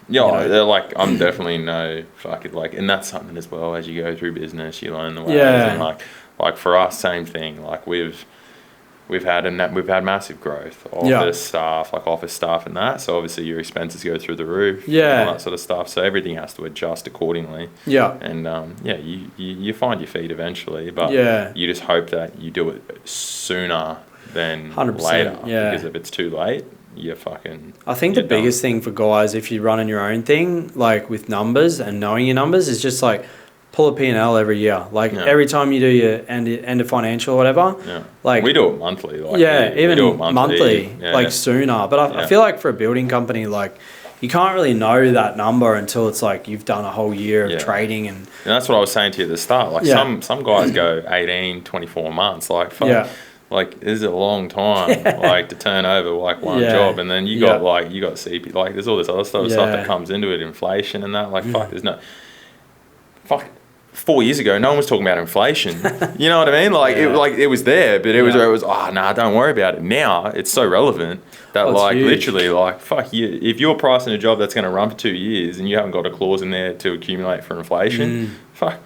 yeah, you know, they're like, I'm definitely and that's something as well. As you go through business, you learn the ways. Yeah. And like for us, same thing. Like we've had massive growth, office staff and that. So obviously your expenses go through the roof. Yeah. And all that sort of stuff. So everything has to adjust accordingly. Yeah. And you find your feet eventually, but you just hope that you do it sooner than 100%, later. yeah. Because if it's too late, you're fucking. I think the biggest thing for guys, if you're running your own thing, like with numbers and knowing your numbers, is just like pull a P&L every year. Like every time you do your end of financial or whatever. Yeah. Like we do it monthly. Like even we do it monthly, like sooner. But I feel like for a building company, like you can't really know that number until it's like you've done a whole year of trading. And that's what I was saying to you at the start. Like some guys go 18, 24 months. Like fuck. Like, this is a long time, like, to turn over, like, one job. And then you got CP, like, there's all this other stuff that comes into it, inflation and that. Like, fuck, 4 years ago, no one was talking about inflation. You know what I mean? Like, it was there, but it was, don't worry about it. Now, it's so relevant that, literally, like, fuck, if you're pricing a job that's going to run for 2 years and you haven't got a clause in there to accumulate for inflation, fuck.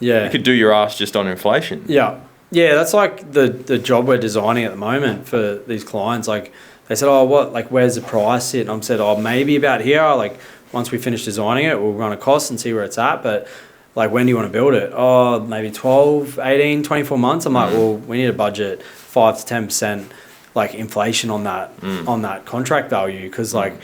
Yeah. You could do your ass just on inflation. Yeah. Yeah, that's like the job we're designing at the moment for these clients. Like, they said, oh, where's the price sit? And I said, oh, maybe about here. Like, once we finish designing it, we'll run a cost and see where it's at. But, like, when do you want to build it? Oh, maybe 12, 18, 24 months. I'm like, well, we need a budget 5 to 10%, like, inflation on that contract value. Because, like,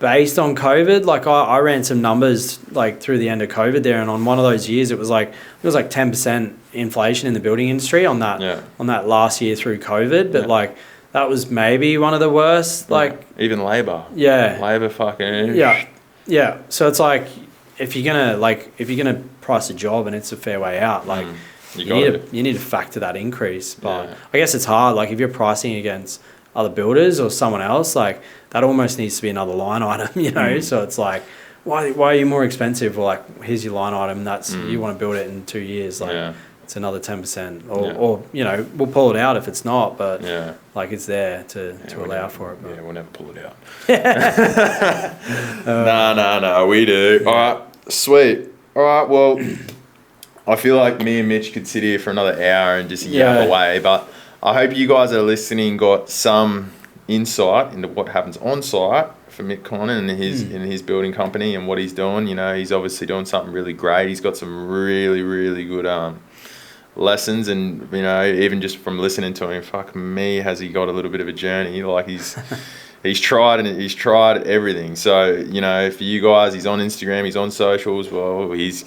based on COVID, like, I ran some numbers, like, through the end of COVID there. And on one of those years, it was like 10% inflation in the building industry on that last year through COVID, but like that was maybe one of the worst. Like even labor, fucking so it's like if you're gonna price a job and it's a fair way out, like you need to factor that increase. But I guess it's hard, like if you're pricing against other builders or someone else, like that almost needs to be another line item, you know. So it's like, why are you more expensive? Well, like, here's your line item. That's you want to build it in 2 years. Like, it's another 10%. Or you know, we'll pull it out if it's not. But like, it's there to allow for it. But. Yeah, we'll never pull it out. No, we do. All right, sweet. All right, well, I feel like me and Mitch could sit here for another hour and just yap away. But I hope you guys that are listening got some insight into what happens on site for Mitcon and his building company and what he's doing. You know, he's obviously doing something really great. He's got some really, really good lessons, and you know, even just from listening to him, fuck me, has he got a little bit of a journey. Like he's tried everything. So, you know, for you guys, he's on Instagram, he's on socials. Well, he's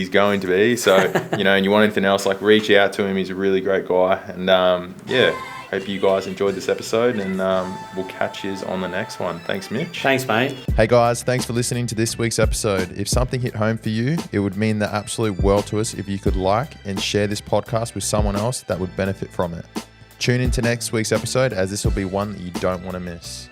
going to be. So, you know, and you want anything else, like, reach out to him. He's a really great guy. And hope you guys enjoyed this episode, and we'll catch you on the next one. Thanks, Mitch. Thanks, mate. Hey guys, thanks for listening to this week's episode. If something hit home for you, it would mean the absolute world to us if you could like and share this podcast with someone else that would benefit from it. Tune into next week's episode, as this will be one that you don't want to miss.